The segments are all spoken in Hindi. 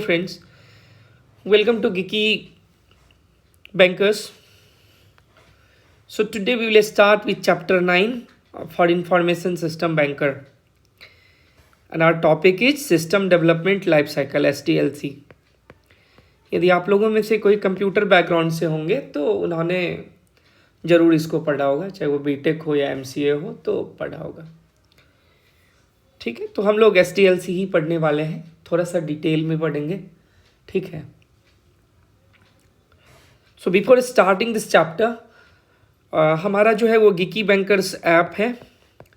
Friends, welcome to Geeky Bankers. So today we will start with chapter 9 for Information System Banker, and our topic is System Development Life Cycle SDLC. यदि आप लोगों में से कोई कंप्यूटर बैकग्राउंड से होंगे तो उन्होंने ज़रूर इसको पढ़ा होगा, चाहे वो बीटेक हो या एमसीए हो तो पढ़ा होगा। ठीक है, तो हम लोग SDLC ही पढ़ने वाले हैं, थोड़ा सा डिटेल में पढ़ेंगे। ठीक है, so before starting this chapter हमारा जो है वो गिकी बैंकर्स ऐप है।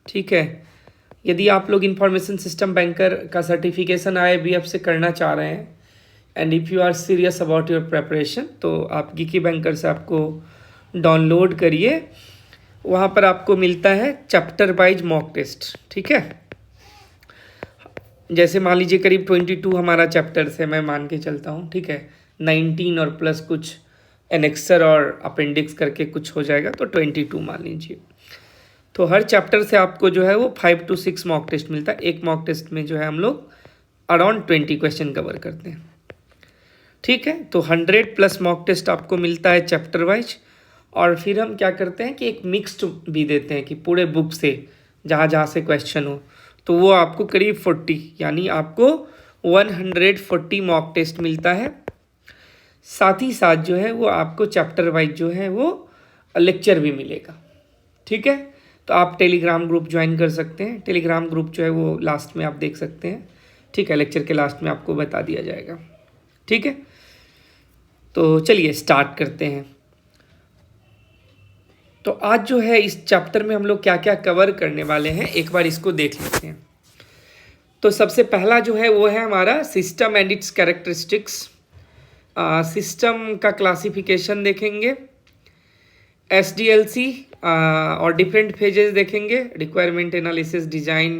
ठीक है, यदि आप लोग इंफॉर्मेशन सिस्टम बैंकर का सर्टिफिकेशन IIBF से करना चाह रहे हैं and if you are serious about your preparation, तो आप गिकी बैंकर्स ऐप को डाउनलोड करिए। वहाँ पर आपको मिलता है चैप्टर वाइज मॉक टेस्ट। ठीक है, जैसे मान लीजिए करीब 22 हमारा चैप्टर से मैं मान के चलता हूँ। ठीक है, 19 और प्लस कुछ एनेक्सर और अपेंडिक्स करके कुछ हो जाएगा तो 22 मान लीजिए। तो हर चैप्टर से आपको जो है वो 5 to 6 मॉक टेस्ट मिलता है। एक मॉक टेस्ट में जो है हम लोग अराउंड 20 क्वेश्चन कवर करते हैं। ठीक है, तो 100 प्लस मॉक टेस्ट आपको मिलता है चैप्टर वाइज। और फिर हम क्या करते हैं कि एक मिक्स्ड भी देते हैं कि पूरे बुक से जहाँ जहाँ से क्वेश्चन हो, तो वो आपको करीब 40 यानी आपको 140 मॉक टेस्ट मिलता है। साथ ही साथ जो है वो आपको चैप्टर वाइज जो है वो लेक्चर भी मिलेगा। ठीक है, तो आप टेलीग्राम ग्रुप ज्वाइन कर सकते हैं। टेलीग्राम ग्रुप जो है वो लास्ट में आप देख सकते हैं। ठीक है, लेक्चर के लास्ट में आपको बता दिया जाएगा। ठीक है, तो चलिए स्टार्ट करते हैं। तो आज जो है इस चैप्टर में हम लोग क्या क्या कवर करने वाले हैं एक बार इसको देख लेते हैं। तो सबसे पहला जो है वो है हमारा system and it's characteristics. System का क्लासिफिकेशन देखेंगे, SDLC और डिफरेंट फेजेस देखेंगे, requirement analysis, design,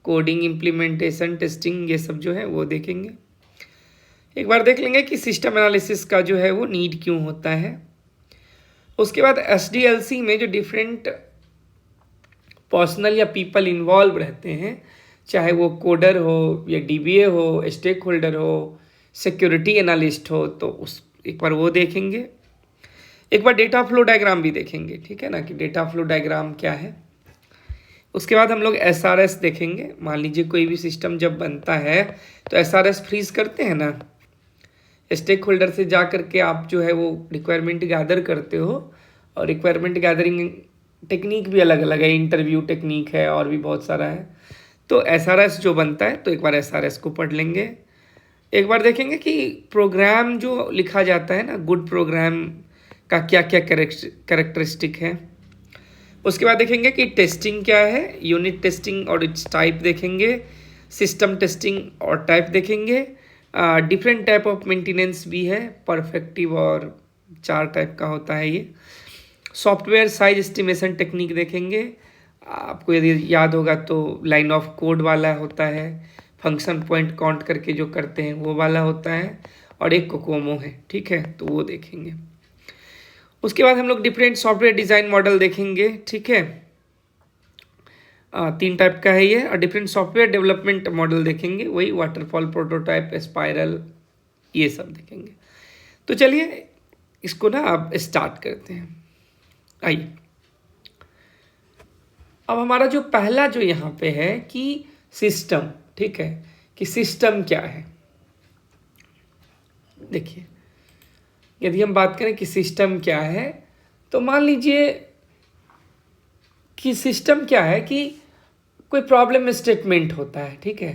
coding, implementation, testing, ये सब जो है वो देखेंगे। एक बार देख लेंगे कि सिस्टम एनालिसिस का जो है वो नीड क्यों होता है। उसके बाद SDLC में जो डिफरेंट पर्सनल या पीपल इन्वॉल्व रहते हैं, चाहे वो कोडर हो या DBA हो, स्टेक होल्डर हो, सिक्योरिटी एनालिस्ट हो, तो उस एक बार वो देखेंगे। एक बार डेटा फ्लो डायग्राम भी देखेंगे। ठीक है ना, कि डेटा फ्लो डायग्राम क्या है। उसके बाद हम लोग SRS देखेंगे। मान लीजिए कोई भी सिस्टम जब बनता है तो SRS फ्रीज करते हैं ना, स्टेक होल्डर से जा करके आप जो है वो रिक्वायरमेंट गैदर करते हो, और रिक्वायरमेंट गैदरिंग टेक्निक भी अलग अलग है, इंटरव्यू टेक्निक है और भी बहुत सारा है। तो SRS जो बनता है तो एक बार SRS को पढ़ लेंगे। एक बार देखेंगे कि प्रोग्राम जो लिखा जाता है ना, गुड प्रोग्राम का क्या क्या कैरेक्टरिस्टिक है। उसके बाद देखेंगे कि टेस्टिंग क्या है, यूनिट टेस्टिंग और इट्स टाइप देखेंगे, सिस्टम टेस्टिंग और टाइप देखेंगे। डिफरेंट टाइप ऑफ मेंटेनेंस भी है, परफेक्टिव और 4 टाइप का होता है ये। सॉफ्टवेयर साइज एस्टिमेशन टेक्निक देखेंगे। आपको यदि याद होगा तो लाइन ऑफ कोड वाला होता है, फंक्शन पॉइंट काउंट करके जो करते हैं वो वाला होता है, और एक कोकोमो है। ठीक है, तो वो देखेंगे। उसके बाद हम लोग डिफरेंट सॉफ्टवेयर डिज़ाइन मॉडल देखेंगे। ठीक है, 3 टाइप का है ये। और डिफरेंट सॉफ्टवेयर डेवलपमेंट मॉडल देखेंगे, वही वाटरफॉल, प्रोटोटाइप, स्पाइरल, ये सब देखेंगे। तो चलिए इसको ना अब स्टार्ट करते हैं। आइए, अब हमारा जो पहला जो यहाँ पे है कि सिस्टम। ठीक है, कि सिस्टम क्या है। देखिए, यदि हम बात करें कि सिस्टम क्या है, तो मान लीजिए कि सिस्टम क्या है कि कोई प्रॉब्लम स्टेटमेंट होता है। ठीक है,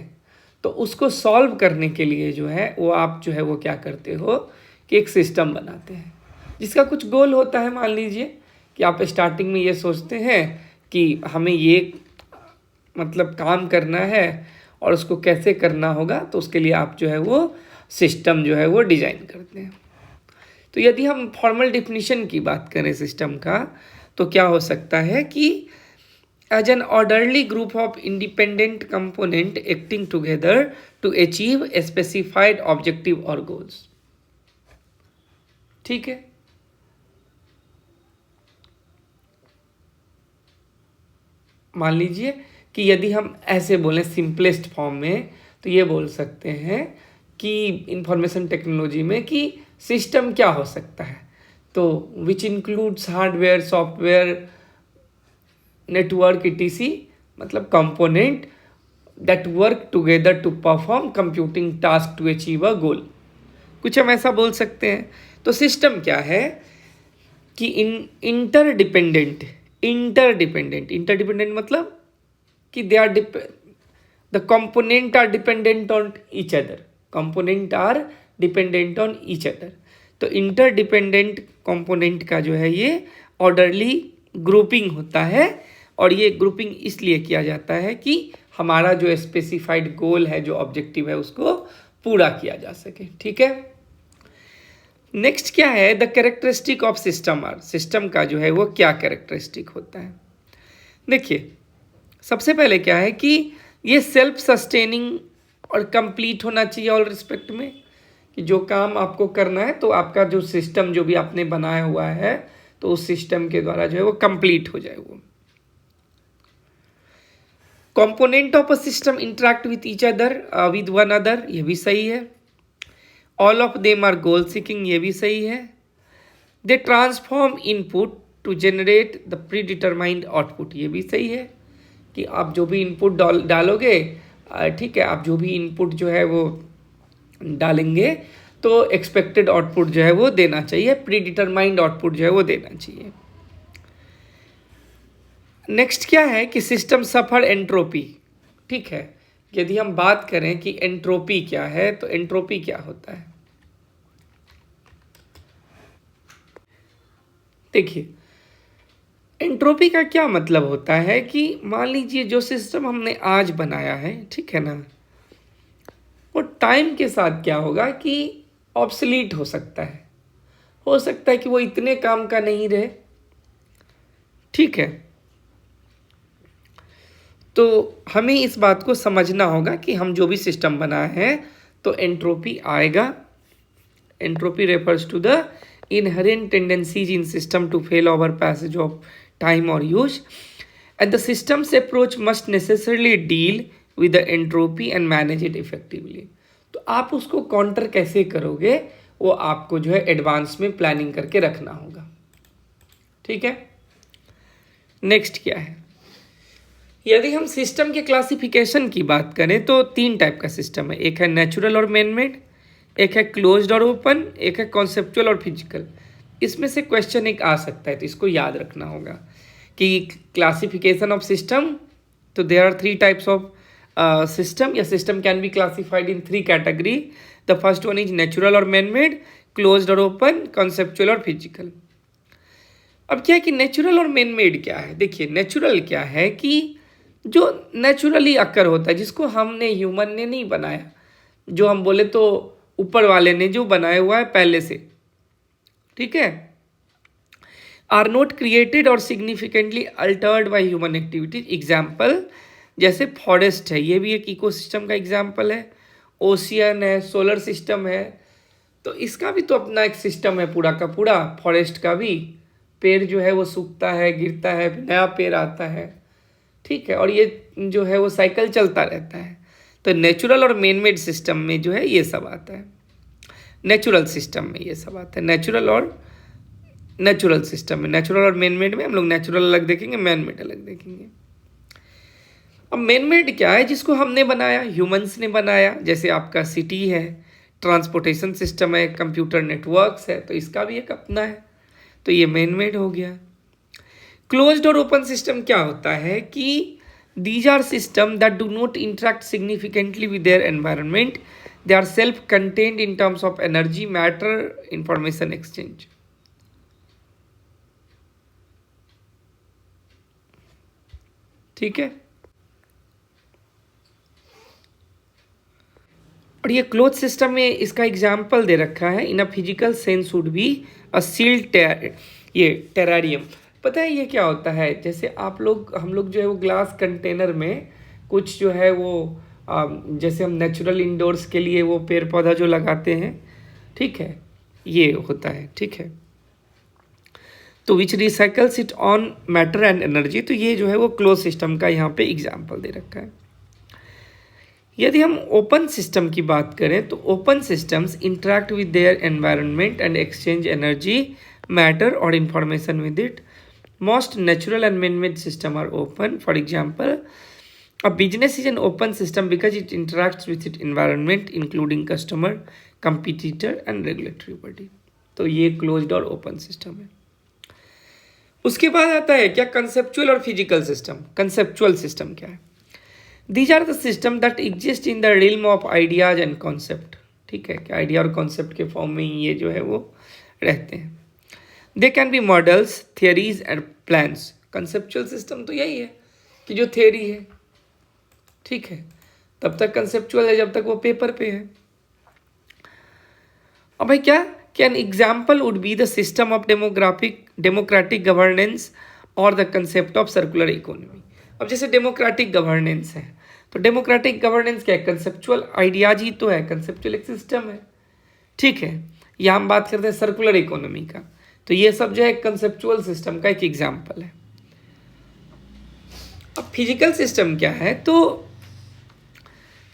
तो उसको सॉल्व करने के लिए जो है वो आप जो है वो क्या करते हो कि एक सिस्टम बनाते हैं जिसका कुछ गोल होता है। मान लीजिए कि आप स्टार्टिंग में ये सोचते हैं कि हमें ये मतलब काम करना है और उसको कैसे करना होगा, तो उसके लिए आप जो है वो सिस्टम जो है वो डिज़ाइन करते हैं। तो यदि हम फॉर्मल डिफिनीशन की बात करें सिस्टम का, तो क्या हो सकता है कि as an orderly group of independent component acting together to achieve a specified objective और गोल्स। ठीक है, मान लीजिए कि यदि हम ऐसे बोलें सिंपलेस्ट फॉर्म में, तो ये बोल सकते हैं कि इंफॉर्मेशन टेक्नोलॉजी में कि सिस्टम क्या हो सकता है, तो which includes hardware, software, network, etc, मतलब component that work together to perform computing task to achieve a goal. कुछ हम ऐसा बोल सकते हैं। तो सिस्टम क्या है कि इंटरडिपेंडेंट मतलब कि they are the component are dependent on each other, तो इंटरडिपेंडेंट कंपोनेंट का जो है ये ऑर्डरली ग्रुपिंग होता है, और ये ग्रुपिंग इसलिए किया जाता है कि हमारा जो स्पेसिफाइड गोल है, जो ऑब्जेक्टिव है, उसको पूरा किया जा सके। ठीक है, नेक्स्ट क्या है, the characteristic of system are, system का जो है वो क्या कैरेक्टरिस्टिक होता है। देखिए, सबसे पहले क्या है कि ये सेल्फ सस्टेनिंग और कंप्लीट होना चाहिए ऑल रिस्पेक्ट में, कि जो काम आपको करना है तो आपका जो सिस्टम जो भी आपने बनाया हुआ है तो उस सिस्टम के द्वारा जो है वो कंप्लीट हो जाए। वो component of a system interact with each other, with one other, ये भी सही है। All of them are goal seeking, ये भी सही है। They transform input to generate the predetermined output, ये भी सही है कि आप जो भी इनपुट डालोगे, ठीक है, आप जो भी इनपुट जो है वो डालेंगे तो एक्सपेक्टेड आउटपुट जो है वो देना चाहिए, प्री डिटरमाइंड आउटपुट जो है वो देना चाहिए। नेक्स्ट क्या है कि सिस्टम सफर एंट्रोपी। ठीक है, यदि हम बात करें कि एंट्रोपी क्या है, तो एंट्रोपी क्या होता है, देखिए एंट्रोपी का क्या मतलब होता है कि मान लीजिए जो सिस्टम हमने आज बनाया है, ठीक है ना, वो टाइम के साथ क्या होगा कि ऑब्सलीट हो सकता है कि वो इतने काम का नहीं रहे। ठीक है, तो हमें इस बात को समझना होगा कि हम जो भी सिस्टम बनाए हैं तो एंट्रोपी आएगा। Entropy refers to the inherent tendencies in system to fail over passage of time or use, and the system's approach must necessarily deal with the entropy and manage it effectively। तो आप उसको काउंटर कैसे करोगे, वो आपको जो है एडवांस में प्लानिंग करके रखना होगा। ठीक है, नेक्स्ट क्या है, यदि हम सिस्टम के क्लासिफिकेशन की बात करें तो 3 टाइप का सिस्टम है। एक है नेचुरल और मैन मेड, एक है क्लोज्ड और ओपन, एक है कॉन्सेप्चुअल और फिजिकल। इसमें से क्वेश्चन एक आ सकता है, तो इसको याद रखना होगा कि क्लासिफिकेशन ऑफ सिस्टम, तो there are 3 types of system, या system can be classified in 3 category. The first one is natural और मैन मेड, क्लोज्ड और ओपन, कॉन्सेप्चुअल और फिजिकल। अब क्या है कि नेचुरल और मैन मेड क्या है, देखिए नेचुरल क्या है कि जो नेचुरली अकर होता है, जिसको हमने ह्यूमन ने नहीं बनाया, जो हम बोले तो ऊपर वाले ने जो बनाया हुआ है पहले से। ठीक है, आर नॉट क्रिएटेड और significantly Altered by human activities. Example जैसे फॉरेस्ट है, ये भी एक इकोसिस्टम का एग्जाम्पल है। ओशियन है, सोलर सिस्टम है, तो इसका भी तो अपना एक सिस्टम है पूरा का पूरा। फॉरेस्ट का भी पेड़ जो है वो सूखता है, गिरता है, नया पेड़ आता है। ठीक है, और ये जो है वो साइकिल चलता रहता है। तो नेचुरल और मैन मेड सिस्टम में जो है ये सब आता है, नेचुरल सिस्टम में ये सब आता है। नेचुरल सिस्टम में, नेचुरल और मैन मेड में हम लोग नेचुरल अलग देखेंगे, मैन मेड अलग देखेंगे। अब मैन मेड क्या है, जिसको हमने बनाया, ह्यूमंस ने बनाया, जैसे आपका सिटी है, ट्रांसपोर्टेशन सिस्टम है, कंप्यूटर नेटवर्क्स है, तो इसका भी एक अपना है, तो ये मैन मेड हो गया। क्लोज्ड और ओपन सिस्टम क्या होता है कि these are systems that do not interact significantly with their environment. They are self-contained in terms of energy, matter, information exchange. ठीक है, और ये क्लोज सिस्टम में इसका एग्जाम्पल दे रखा है, in a physical sense would be a sealed ये टेरारियम। पता है ये क्या होता है, जैसे हम लोग जो है वो ग्लास कंटेनर में कुछ जो है वो जैसे हम नेचुरल इंडोर्स के लिए वो पेड़ पौधा जो लगाते हैं, ठीक है, ये होता है। ठीक है, तो which recycles it on matter and energy, तो ये जो है वो क्लोज सिस्टम का यहाँ पे एग्जाम्पल दे रखा है। यदि हम ओपन सिस्टम की बात करें तो open systems interact with their environment and exchange energy, matter और information with it. Most natural and man-made systems are open. For example, a business is an open system because it interacts with its environment, including customer, competitor, and regulatory body. तो ये क्लोज्ड और ओपन सिस्टम है. उसके बाद आता है क्या, कंसेप्चुअल और फिजिकल सिस्टम. कंसेप्चुअल सिस्टम क्या है? These are the system that exist in the realm of ideas and concept. ठीक है, कि आइडिया और कॉन्सेप्ट के फॉर्म में ही ये जो है वो रहते हैं. They can be models, theories and plans. Conceptual system तो यही है कि जो थियरी है, ठीक है, तब तक कंसेप्चुअल है जब तक वो पेपर पे है. अब भाई क्या, an example would be the system of democratic governance और the concept of circular economy. अब जैसे डेमोक्रेटिक गवर्नेंस है, तो डेमोक्रेटिक गवर्नेंस क्या है? कंसेप्चुअल आइडियाज ही तो है, कंसेप्चुअल एक सिस्टम है. ठीक है, यहाँ हम बात करते हैं सर्कुलर इकोनॉमी का, तो ये सब जो है कंसेप्चुअल सिस्टम का एक एग्जाम्पल है. अब फिजिकल सिस्टम क्या है? तो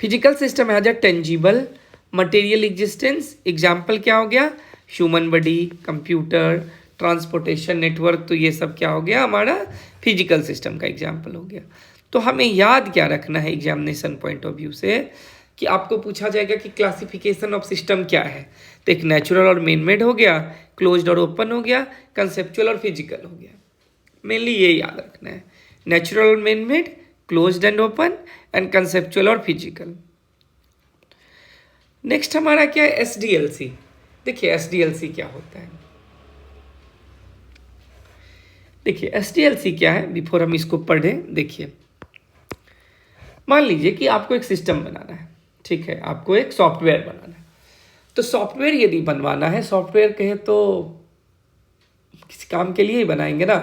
physical system has a tangible material existence. Example क्या हो गया? Human body, computer, transportation network. तो ये सब क्या हो गया? हमारा फिजिकल सिस्टम का एग्जाम्पल हो गया. तो हमें याद क्या रखना है एग्जामिनेशन पॉइंट ऑफ व्यू से, कि आपको पूछा जाएगा कि क्लासिफिकेशन ऑफ सिस्टम क्या है. तो एक नेचुरल और मेन मेड हो गया, क्लोज्ड और ओपन हो गया, कंसेप्चुअल और फिजिकल हो गया. मेनली ये याद रखना है, नेचुरल और main made, closed end open, and conceptual और फिजिकल. नेक्स्ट हमारा क्या है? एसडीएलसी. देखिए एसडीएलसी क्या होता है. देखिए एसडीएलसी क्या है, बिफोर हम इसको पढ़ें. देखिए मान लीजिए कि आपको एक सिस्टम बनाना है, ठीक है, आपको एक सॉफ्टवेयर बनाना है. तो सॉफ्टवेयर यदि बनवाना है, सॉफ्टवेयर कहे तो किसी काम के लिए ही बनाएंगे ना,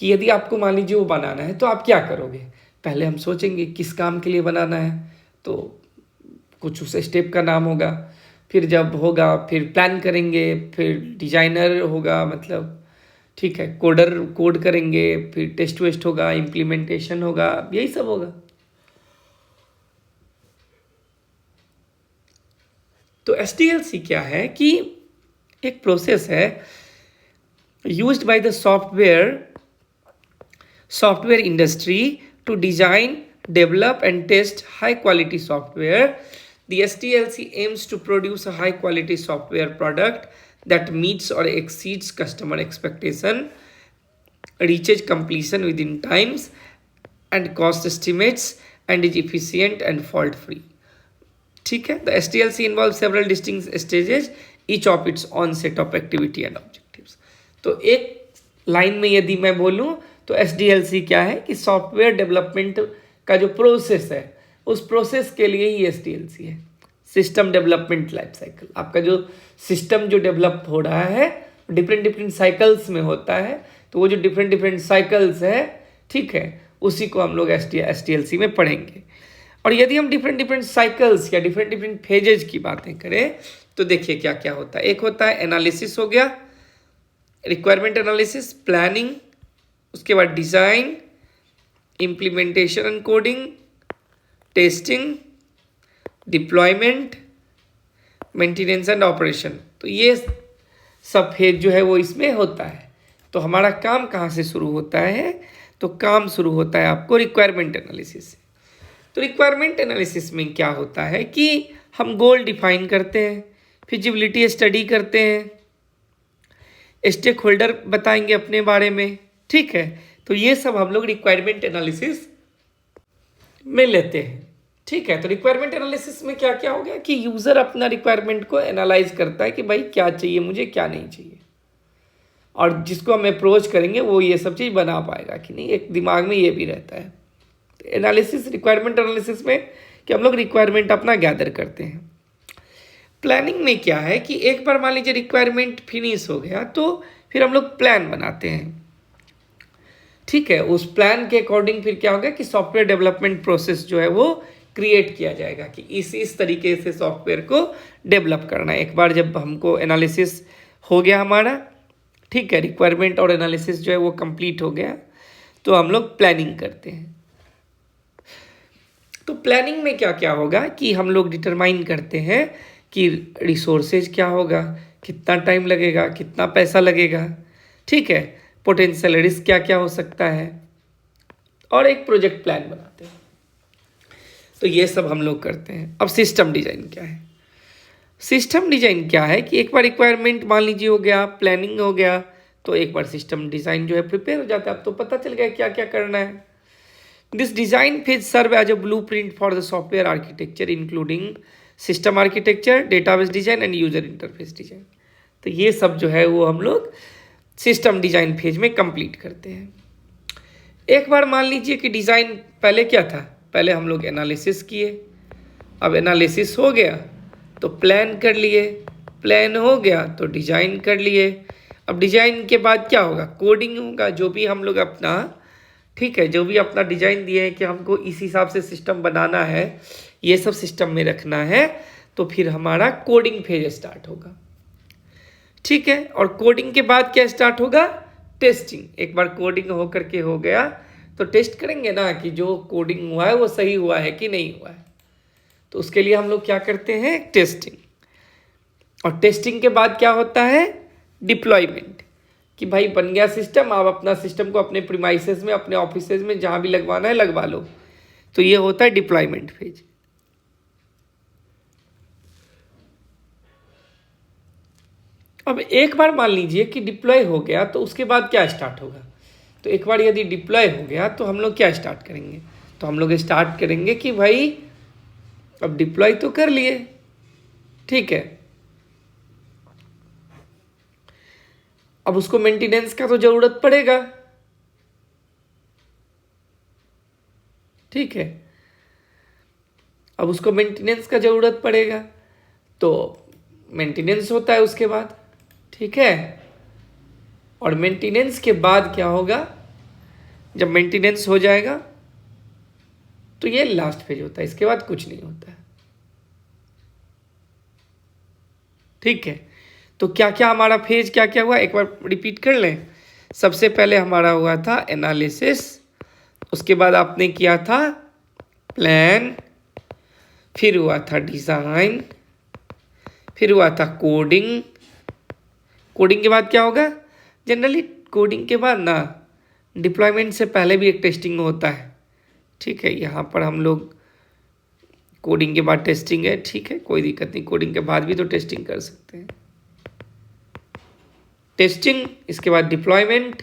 कि यदि आपको मान लीजिए वो बनाना है तो आप क्या करोगे? पहले हम सोचेंगे किस काम के लिए बनाना है, तो कुछ उस स्टेप का नाम होगा. फिर जब होगा फिर प्लान करेंगे, फिर डिजाइनर होगा, मतलब ठीक है, कोडर कोड करेंगे, फिर टेस्ट वेस्ट होगा, इम्प्लीमेंटेशन होगा, यही सब होगा. तो एसडीएलसी क्या है कि एक प्रोसेस है used by the software industry to design, develop and test high quality software. The SDLC aims to produce a high quality software product that meets or exceeds customer expectation, reaches completion within times and cost estimates, and is efficient and fault free. ठीक है, the SDLC involves several distinct stages, each of its own set of activity and objectives. तो एक लाइन में यदि मैं बोलूँ तो SDLC क्या है कि सॉफ्टवेयर डेवलपमेंट का जो प्रोसेस है, उस प्रोसेस के लिए ही SDLC है, सिस्टम डेवलपमेंट लाइफ साइकिल. आपका जो सिस्टम जो डेवलप हो रहा है डिफरेंट साइकिल्स में होता है, तो वो जो डिफरेंट साइकिल्स है, ठीक है, उसी को हम लोग SDLC में पढ़ेंगे. और यदि हम डिफरेंट साइकिल्स या डिफरेंट फेजेज की बातें करें तो देखिए क्या क्या होता है. एक होता है एनालिसिस, हो गया रिक्वायरमेंट एनालिसिस, प्लानिंग, उसके बाद design, implementation and coding, testing, deployment, maintenance and operation. तो ये सब फेज जो है वो इसमें होता है. तो हमारा काम कहाँ से शुरू होता है? तो काम शुरू होता है आपको रिक्वायरमेंट एनालिसिस से. तो रिक्वायरमेंट एनालिसिस में क्या होता है कि हम गोल डिफाइन करते हैं, फिजिबिलिटी स्टडी करते हैं, स्टेक होल्डर बताएंगे अपने बारे में, ठीक है. तो ये सब हम लोग रिक्वायरमेंट एनालिसिस में लेते हैं, ठीक है. तो रिक्वायरमेंट एनालिसिस में क्या क्या हो गया कि यूज़र अपना रिक्वायरमेंट को एनालाइज करता है कि भाई क्या चाहिए मुझे, क्या नहीं चाहिए, और जिसको हम अप्रोच करेंगे वो ये सब चीज़ बना पाएगा कि नहीं, एक दिमाग में ये भी रहता है. तो एनालिसिस, रिक्वायरमेंट एनालिसिस में कि हम लोग रिक्वायरमेंट अपना गैदर करते हैं. प्लानिंग में क्या है कि एक बार मान लीजिए रिक्वायरमेंट फिनिश हो गया तो फिर हम लोग प्लान बनाते हैं, ठीक है. उस प्लान के अकॉर्डिंग फिर क्या होगा कि सॉफ्टवेयर डेवलपमेंट प्रोसेस जो है वो क्रिएट किया जाएगा कि इस तरीके से सॉफ्टवेयर को डेवलप करना है. एक बार जब हमको एनालिसिस हो गया हमारा, ठीक है, रिक्वायरमेंट और एनालिसिस जो है वो कंप्लीट हो गया, तो हम लोग प्लानिंग करते हैं. तो प्लानिंग में क्या क्या होगा कि हम लोग डिटरमाइन करते हैं कि रिसोर्सेज क्या होगा, कितना टाइम लगेगा, कितना पैसा लगेगा, ठीक है, पोटेंशियल रिस्क क्या क्या हो सकता है, और एक प्रोजेक्ट प्लान बनाते हैं। तो ये सब हम लोग करते हैं। अब सिस्टम डिजाइन क्या है? सिस्टम डिजाइन क्या है कि एक बार रिक्वायरमेंट मान लीजिए हो गया, प्लानिंग हो गया, तो एक बार सिस्टम डिजाइन जो है प्रिपेयर हो जाता है। अब तो पता चल गया क्या क्या करना है। This design phase serve as a blueprint for the software architecture including system architecture, database design and user interface design. तो ये सब जो है वो हम लोग सिस्टम डिजाइन फेज में कंप्लीट करते हैं। एक बार मान लीजिए कि डिजाइन पहले क्या था, पहले हम लोग एनालिसिस किए, अब एनालिसिस हो गया तो प्लान कर लिए, प्लान हो गया तो डिजाइन कर लिए। अब डिजाइन के बाद क्या होगा, कोडिंग होगा। जो भी हम लोग अपना, ठीक है, जो भी अपना डिजाइन दिए हैं कि हमको इस हिसाब से सिस्टम बनाना है, ये सब सिस्टम में रखना है, तो फिर हमारा कोडिंग फेज स्टार्ट होगा, ठीक है। और कोडिंग के बाद क्या स्टार्ट होगा, टेस्टिंग। एक बार कोडिंग हो करके हो गया तो टेस्ट करेंगे ना कि जो कोडिंग हुआ है वो सही हुआ है कि नहीं हुआ है। तो उसके लिए हम लोग क्या करते हैं, टेस्टिंग। और टेस्टिंग के बाद क्या होता है, डिप्लॉयमेंट, कि भाई बन गया सिस्टम, आप अपना सिस्टम को अपने प्रीमाइसेस में, अपने ऑफिसेज में जहाँ भी लगवाना है लगवा लो। तो ये होता है डिप्लॉयमेंट फेज। अब एक बार मान लीजिए कि डिप्लॉय हो गया तो उसके बाद क्या स्टार्ट होगा। तो एक बार यदि डिप्लॉय हो गया तो हम लोग क्या स्टार्ट करेंगे, तो हम लोग स्टार्ट करेंगे कि भाई अब डिप्लॉय तो कर लिए, ठीक है, अब उसको मेंटेनेंस का तो जरूरत पड़ेगा, ठीक है, अब उसको मेंटेनेंस का जरूरत पड़ेगा, तो मेंटेनेंस होता है उसके बाद, ठीक है। और मेंटेनेंस के बाद क्या होगा, जब मेंटेनेंस हो जाएगा तो ये लास्ट फेज होता है, इसके बाद कुछ नहीं होता है, ठीक है। तो क्या क्या हमारा फेज क्या क्या हुआ, एक बार रिपीट कर लें। सबसे पहले हमारा हुआ था एनालिसिस, उसके बाद आपने किया था प्लान, फिर हुआ था डिज़ाइन, फिर हुआ था कोडिंग। कोडिंग के बाद क्या होगा, जनरली कोडिंग के बाद ना डिप्लॉयमेंट से पहले भी एक टेस्टिंग होता है, ठीक है। यहाँ पर हम लोग कोडिंग के बाद टेस्टिंग है, ठीक है, कोई दिक्कत नहीं, कोडिंग के बाद भी तो टेस्टिंग कर सकते हैं। टेस्टिंग, इसके बाद डिप्लॉयमेंट,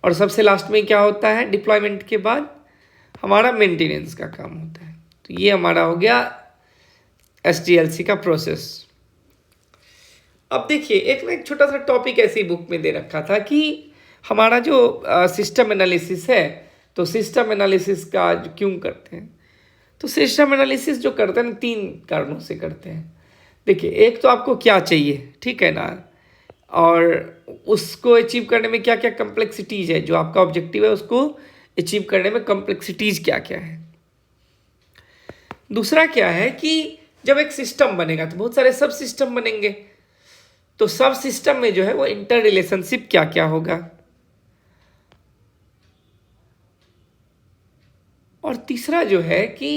और सबसे लास्ट में क्या होता है, डिप्लॉयमेंट के बाद हमारा मेंटेनेंस का काम होता है। तो ये हमारा हो गया SDLC का प्रोसेस। अब देखिए एक छोटा सा टॉपिक ऐसी बुक में दे रखा था कि हमारा जो सिस्टम एनालिसिस है, तो सिस्टम एनालिसिस का क्यों करते हैं, तो सिस्टम एनालिसिस जो करते हैं 3 कारणों से करते हैं। देखिए एक तो आपको क्या चाहिए, ठीक है ना, और उसको अचीव करने में क्या क्या कम्प्लेक्सिटीज़ है, जो आपका ऑब्जेक्टिव है उसको अचीव करने में कम्प्लेक्सिटीज़ क्या क्या है। दूसरा क्या है कि जब एक सिस्टम बनेगा तो बहुत सारे सब सिस्टम बनेंगे, तो सब सिस्टम में जो है वो इंटर रिलेशनशिप क्या क्या होगा। और तीसरा जो है कि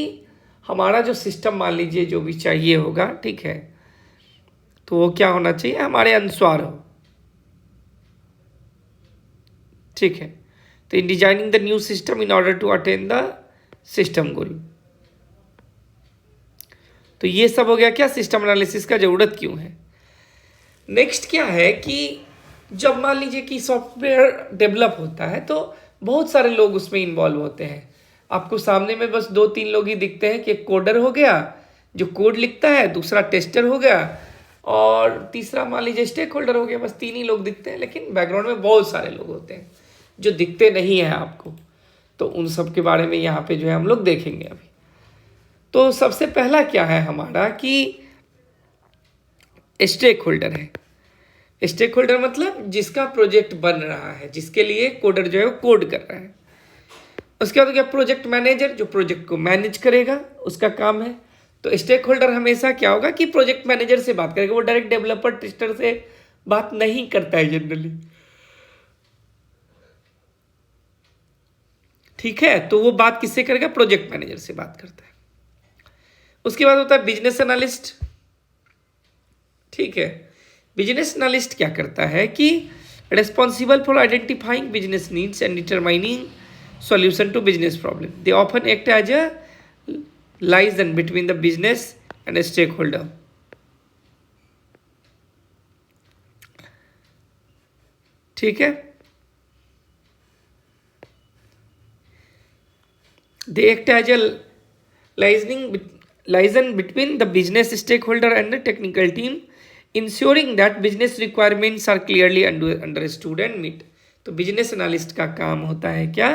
हमारा जो सिस्टम मान लीजिए जो भी चाहिए होगा, ठीक है, तो वो क्या होना चाहिए, हमारे अनुसार हो, ठीक है। तो in designing the new system in order to attain the system goal. तो ये सब हो गया क्या, सिस्टम एनालिसिस का जरूरत क्यों है। नेक्स्ट क्या है कि जब मान लीजिए कि सॉफ्टवेयर डेवलप होता है तो बहुत सारे लोग उसमें इन्वॉल्व होते हैं। आपको सामने में बस 2-3 लोग ही दिखते हैं कि एक कोडर हो गया जो कोड लिखता है, दूसरा टेस्टर हो गया, और तीसरा मान लीजिए स्टेक होल्डर हो गया। बस 3 ही लोग दिखते हैं, लेकिन बैकग्राउंड में बहुत सारे लोग होते हैं जो दिखते नहीं हैं आपको। तो उन सब के बारे में यहाँ पे जो है हम लोग देखेंगे अभी। तो सबसे पहला क्या है हमारा कि स्टेक होल्डर है। स्टेक होल्डर मतलब जिसका प्रोजेक्ट बन रहा है, जिसके लिए कोडर जो है वो कोड कर रहा है। उसके बाद क्या, प्रोजेक्ट मैनेजर जो प्रोजेक्ट को मैनेज करेगा, उसका काम है। तो स्टेक होल्डर हमेशा क्या होगा कि प्रोजेक्ट मैनेजर से बात करेगा, वो डायरेक्ट डेवलपर टेस्टर से बात नहीं करता है जनरली, ठीक है, तो वो बात किससे करेगा? प्रोजेक्ट मैनेजर से बात करता है। उसके बाद होता है बिजनेस एनालिस्ट। ठीक है, बिजनेस एनालिस्ट क्या करता है कि responsible for identifying business needs and determining solution to business problem. They often act as a liaison between the business and a stakeholder. ठीक है, they act as a liaison between the business stakeholder and the technical team, ensuring that business requirements are clearly understood and met. तो बिजनेस एनालिस्ट का काम होता है क्या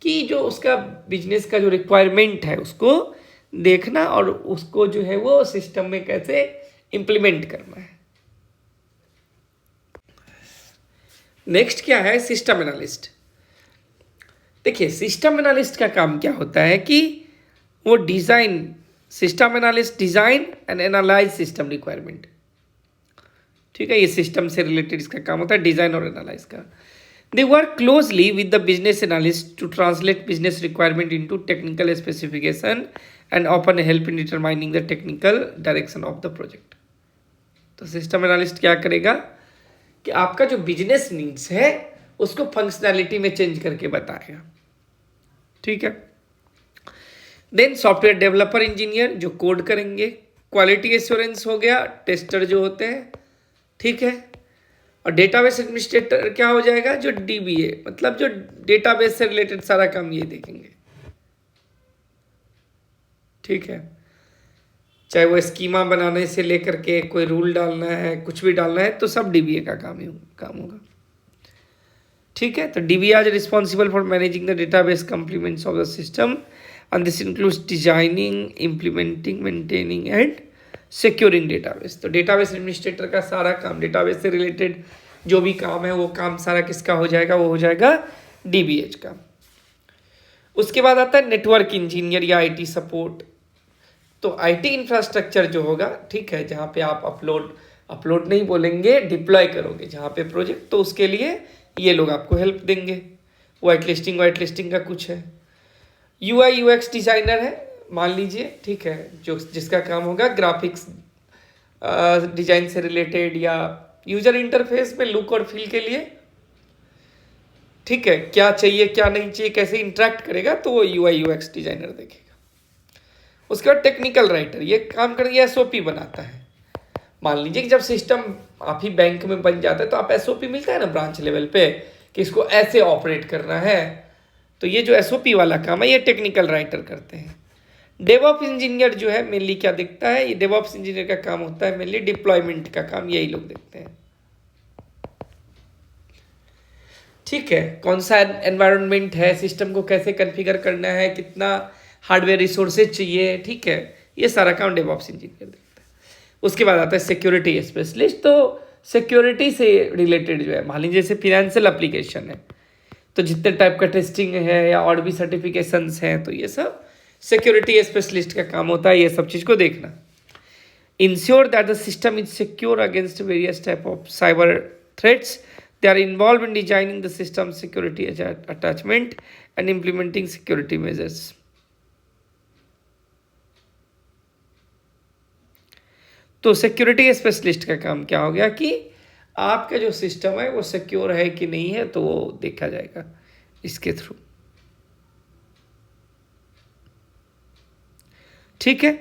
कि जो उसका बिजनेस का जो रिक्वायरमेंट है उसको देखना और उसको जो है वो सिस्टम में कैसे इम्प्लीमेंट करना है। नेक्स्ट क्या है? System analyst. देखिए, सिस्टम एनालिस्ट का काम क्या होता है कि वो system analyst design and analyse system requirement. ठीक है, ये सिस्टम से रिलेटेड इसका काम होता है, डिजाइन और एनालाइज का। They work closely with the business analyst to translate business requirement into technical specification and often help in determining the technical direction of the project. तो सिस्टम एनालिस्ट क्या करेगा कि आपका जो बिजनेस नीड्स है उसको फंक्शनैलिटी में चेंज करके बताएगा। ठीक है, देन सॉफ्टवेयर डेवलपर इंजीनियर जो कोड करेंगे, क्वालिटी एश्योरेंस हो गया, टेस्टर जो होते हैं। ठीक है, और डेटाबेस एडमिनिस्ट्रेटर क्या हो जाएगा? जो डीबीए, मतलब जो डेटाबेस से रिलेटेड सारा काम ये देखेंगे। ठीक है, चाहे वो स्कीमा बनाने से लेकर के कोई रूल डालना है, कुछ भी डालना है, तो सब डीबीए का काम होगा। ठीक है, तो DBA is responsible for managing the database complements of the system and this includes designing, implementing, maintaining and securing database. तो डेटाबेस एडमिनिस्ट्रेटर का सारा काम, डेटाबेस से रिलेटेड जो भी काम है वो काम सारा किसका हो जाएगा? वो हो जाएगा डीबीएच का। उसके बाद आता है नेटवर्क इंजीनियर या आईटी सपोर्ट। तो आईटी इंफ्रास्ट्रक्चर जो होगा, ठीक है, जहाँ पे आप अपलोड नहीं बोलेंगे, डिप्लॉय करोगे जहाँ पे प्रोजेक्ट, तो उसके लिए ये लोग आपको हेल्प देंगे। वाइट लिस्टिंग का कुछ है। यूआई यूएक्स डिजाइनर है मान लीजिए, ठीक है, जिसका काम होगा ग्राफिक्स डिजाइन से रिलेटेड या यूजर इंटरफेस में लुक और फील के लिए। ठीक है, क्या चाहिए क्या नहीं चाहिए, कैसे इंटरेक्ट करेगा, तो वो यूआई यूएक्स डिजाइनर देखेगा। उसके बाद टेक्निकल राइटर, ये काम करके एसओपी बनाता है। मान लीजिए कि जब सिस्टम आप ही बैंक में बन जाता है तो आप एसओपी मिलता है ना ब्रांच लेवल पे कि इसको ऐसे ऑपरेट करना है, तो ये जो एसओपी वाला काम है ये टेक्निकल राइटर करते हैं। डेवऑप्स इंजीनियर जो है मेनली क्या देखता है? ये डेवऑप्स इंजीनियर का काम होता है मेनली डिप्लॉयमेंट का काम, यही लोग देखते हैं। ठीक है, कौन सा एनवायरनमेंट है, सिस्टम को कैसे कॉन्फ़िगर करना है, कितना हार्डवेयर रिसोर्सेज चाहिए, ठीक है, ये सारा काम डेवऑप्स इंजीनियर देखता है। उसके बाद आता है सिक्योरिटी स्पेशलिस्ट। तो सिक्योरिटी से रिलेटेड जो है, मान लीजिए जैसे फिनेंशियल एप्लीकेशन है तो जितने टाइप का टेस्टिंग है या और भी सर्टिफिकेशंस हैं, तो ये सब सिक्योरिटी स्पेशलिस्ट का काम होता है, ये सब चीज़ को देखना। Ensure that the system is secure against various type of cyber threats. They are involved in designing the system security attachment and implementing security measures. तो सिक्योरिटी स्पेशलिस्ट का काम क्या हो गया कि आपका जो सिस्टम है वो सिक्योर है कि नहीं है, तो वो देखा जाएगा इसके थ्रू। ठीक है,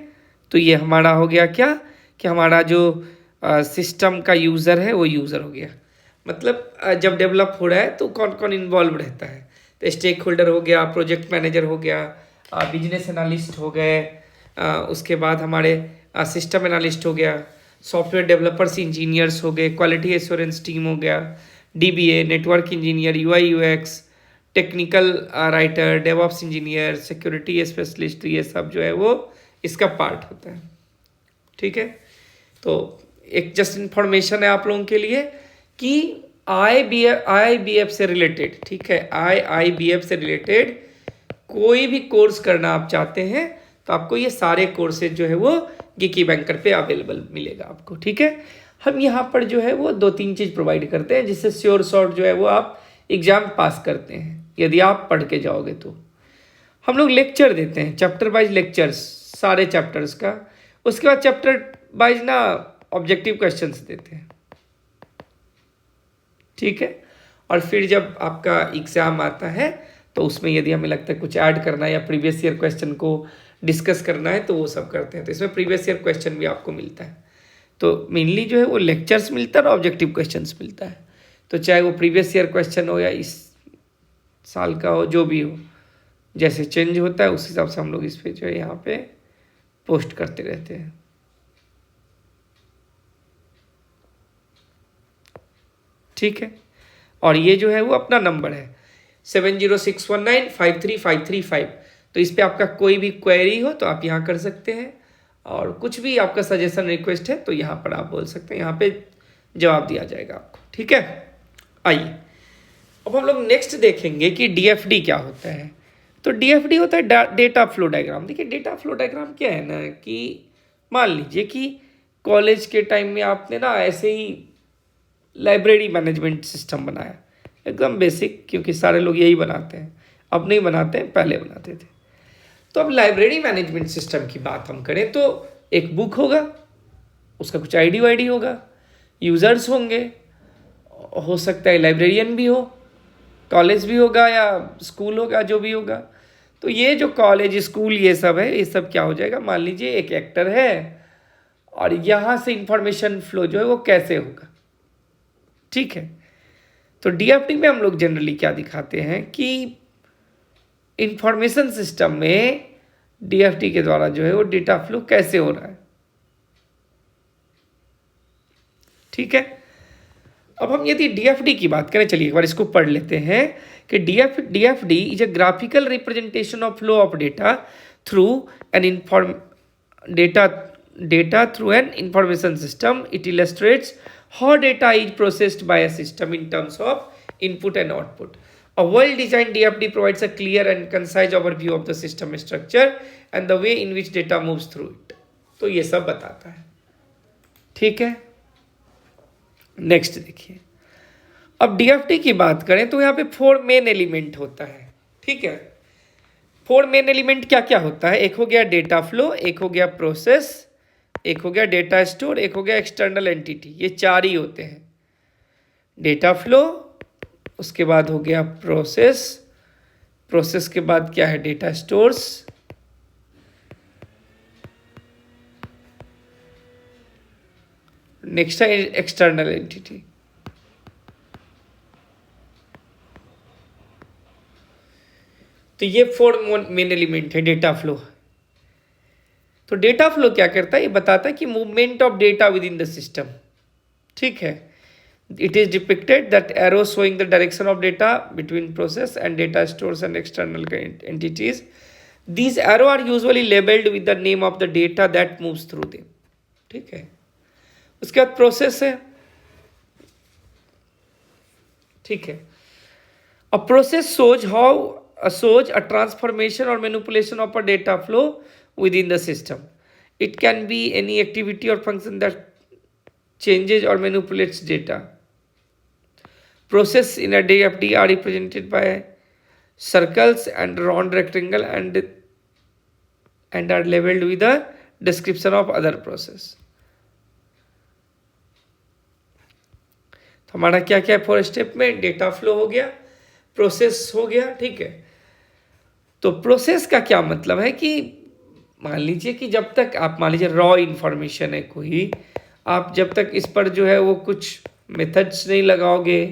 तो ये हमारा हो गया क्या कि हमारा जो सिस्टम का यूज़र है वो यूज़र हो गया। मतलब जब डेवलप हो रहा है तो कौन कौन इन्वॉल्व रहता है? तो स्टेक होल्डर हो गया, प्रोजेक्ट मैनेजर हो गया, बिजनेस एनालिस्ट हो गए, उसके बाद हमारे सिस्टम एनालिस्ट हो गया, सॉफ्टवेयर डेवलपर्स इंजीनियर्स हो गए, क्वालिटी एश्योरेंस टीम हो गया, dBA, network engineer, UI UX, technical writer, DevOps engineer, security specialist, ये सब जो है वो इसका पार्ट होता है। ठीक है, तो एक जस्ट इन्फॉर्मेशन है आप लोगों के लिए कि IIBF से रिलेटेड, ठीक है, IIBF से रिलेटेड कोई भी कोर्स करना आप चाहते हैं तो आपको ये सारे कोर्सेज जो है वो गिकी बैंकर पे अवेलेबल मिलेगा आपको। ठीक है, हम यहाँ पर जो है वो 2-3 चीज़ प्रोवाइड करते हैं जिससे श्योर शॉर्ट जो है वो आप एग्ज़ाम पास करते हैं, यदि आप पढ़ के जाओगे तो। हम लोग लेक्चर देते हैं, चैप्टर वाइज लेक्चर्स, सारे चैप्टर्स का। उसके बाद चैप्टर वाइज ना ऑब्जेक्टिव क्वेश्चंस देते हैं, ठीक है। और फिर जब आपका एग्ज़ाम आता है तो उसमें यदि हमें लगता है कुछ ऐड करना है या प्रीवियस ईयर क्वेश्चन को डिस्कस करना है तो वो सब करते हैं। तो इसमें प्रीवियस ईयर क्वेश्चन भी आपको मिलता है। तो मेनली जो है वो लेक्चर्स मिलता है और ऑब्जेक्टिव क्वेश्चंस मिलता है। तो चाहे वो प्रीवियस ईयर क्वेश्चन हो या इस साल का हो, जो भी हो, जैसे चेंज होता है उस हिसाब से हम लोग इस पे जो है यहाँ पे पोस्ट करते रहते हैं, ठीक है। और ये जो है वो अपना नंबर है 7061953535। तो इस पे आपका कोई भी क्वेरी हो तो आप यहाँ कर सकते हैं, और कुछ भी आपका सजेशन रिक्वेस्ट है तो यहाँ पर आप बोल सकते हैं, यहाँ पे जवाब दिया जाएगा आपको, ठीक है। आइए अब हम लोग नेक्स्ट देखेंगे कि डीएफडी क्या होता है। तो डीएफडी होता है डेटा फ्लो डायग्राम। देखिए डेटा फ्लो डायग्राम क्या है ना, कि मान लीजिए कि कॉलेज के टाइम में आपने ना ऐसे ही लाइब्रेरी मैनेजमेंट सिस्टम बनाया, एकदम बेसिक, क्योंकि सारे लोग यही बनाते हैं, अब नहीं बनाते हैं, पहले बनाते थे। तो अब लाइब्रेरी मैनेजमेंट सिस्टम की बात हम करें तो एक बुक होगा, उसका कुछ आईडी होगा, यूज़र्स होंगे, हो सकता है लाइब्रेरियन भी हो, कॉलेज भी होगा या स्कूल होगा, जो भी होगा। तो ये जो कॉलेज स्कूल ये सब है, ये सब क्या हो जाएगा, मान लीजिए एक एक्टर है और यहाँ से इंफॉर्मेशन फ्लो जो है वो कैसे होगा, ठीक है। तो डीएफडी में हम लोग जनरली क्या दिखाते हैं कि इंफॉर्मेशन सिस्टम में डीएफडी के द्वारा जो है वो डेटा फ्लो कैसे हो रहा है, ठीक है। अब हम यदि डीएफडी की बात करें, चलिए एक बार इसको पढ़ लेते हैं कि DFD is a graphical representation of flow of data through an data through an information system. It illustrates how data is processed by a system in terms of input and output. A well-designed DFD provides a clear and concise overview of the system structure and the way in which data moves through it. तो ये सब बताता है, ठीक है। नेक्स्ट देखिए, अब डीएफडी की बात करें तो यहाँ पे 4 मेन एलिमेंट होता है, ठीक है। 4 मेन एलिमेंट क्या क्या होता है, एक हो गया डेटा फ्लो, एक हो गया प्रोसेस, एक हो गया डेटा स्टोर, एक हो गया एक्सटर्नल एंटिटी। ये 4 ही होते हैं, डेटा फ्लो, उसके बाद हो गया प्रोसेस, प्रोसेस के बाद क्या है डेटा स्टोर्स, नेक्स्ट है एक्सटर्नल एंटिटी। तो ये 4 मेन एलिमेंट है डेटा फ्लो। तो डेटा फ्लो क्या करता है, ये बताता है कि movement of data within the system, ठीक है। It is depicted that arrow showing the direction of data between process and data stores and external entities. These arrow are usually labelled with the name of the data that moves through them, ठीक है। उसके बाद प्रोसेस है, ठीक है। A process shows a transformation or manipulation of a data flow within the system. It can be any activity or function that changes or manipulates data. Process in a DFD are represented by circles and round rectangle and are labeled with a description of other process. तो हमारा क्या क्या है 4 स्टेप में, डेटा फ्लो हो गया, प्रोसेस हो गया, ठीक है। तो प्रोसेस का क्या मतलब है कि मान लीजिए कि जब तक आप मान लीजिए रॉ इन्फॉर्मेशन है कोई, आप जब तक इस पर जो है वो कुछ मेथड्स नहीं लगाओगे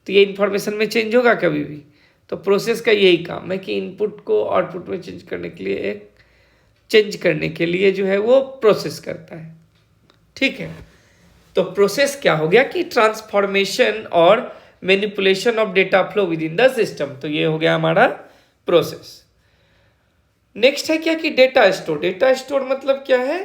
तो ये इन्फॉर्मेशन में चेंज होगा कभी भी। तो प्रोसेस का यही काम है कि इनपुट को आउटपुट में चेंज करने के लिए जो है वो प्रोसेस करता है, ठीक है। तो प्रोसेस क्या हो गया कि ट्रांसफॉर्मेशन और manipulation of data flow with in the system. तो ये हो गया हमारा प्रोसेस। नेक्स्ट है क्या कि डेटा स्टोर। डेटा स्टोर मतलब क्या है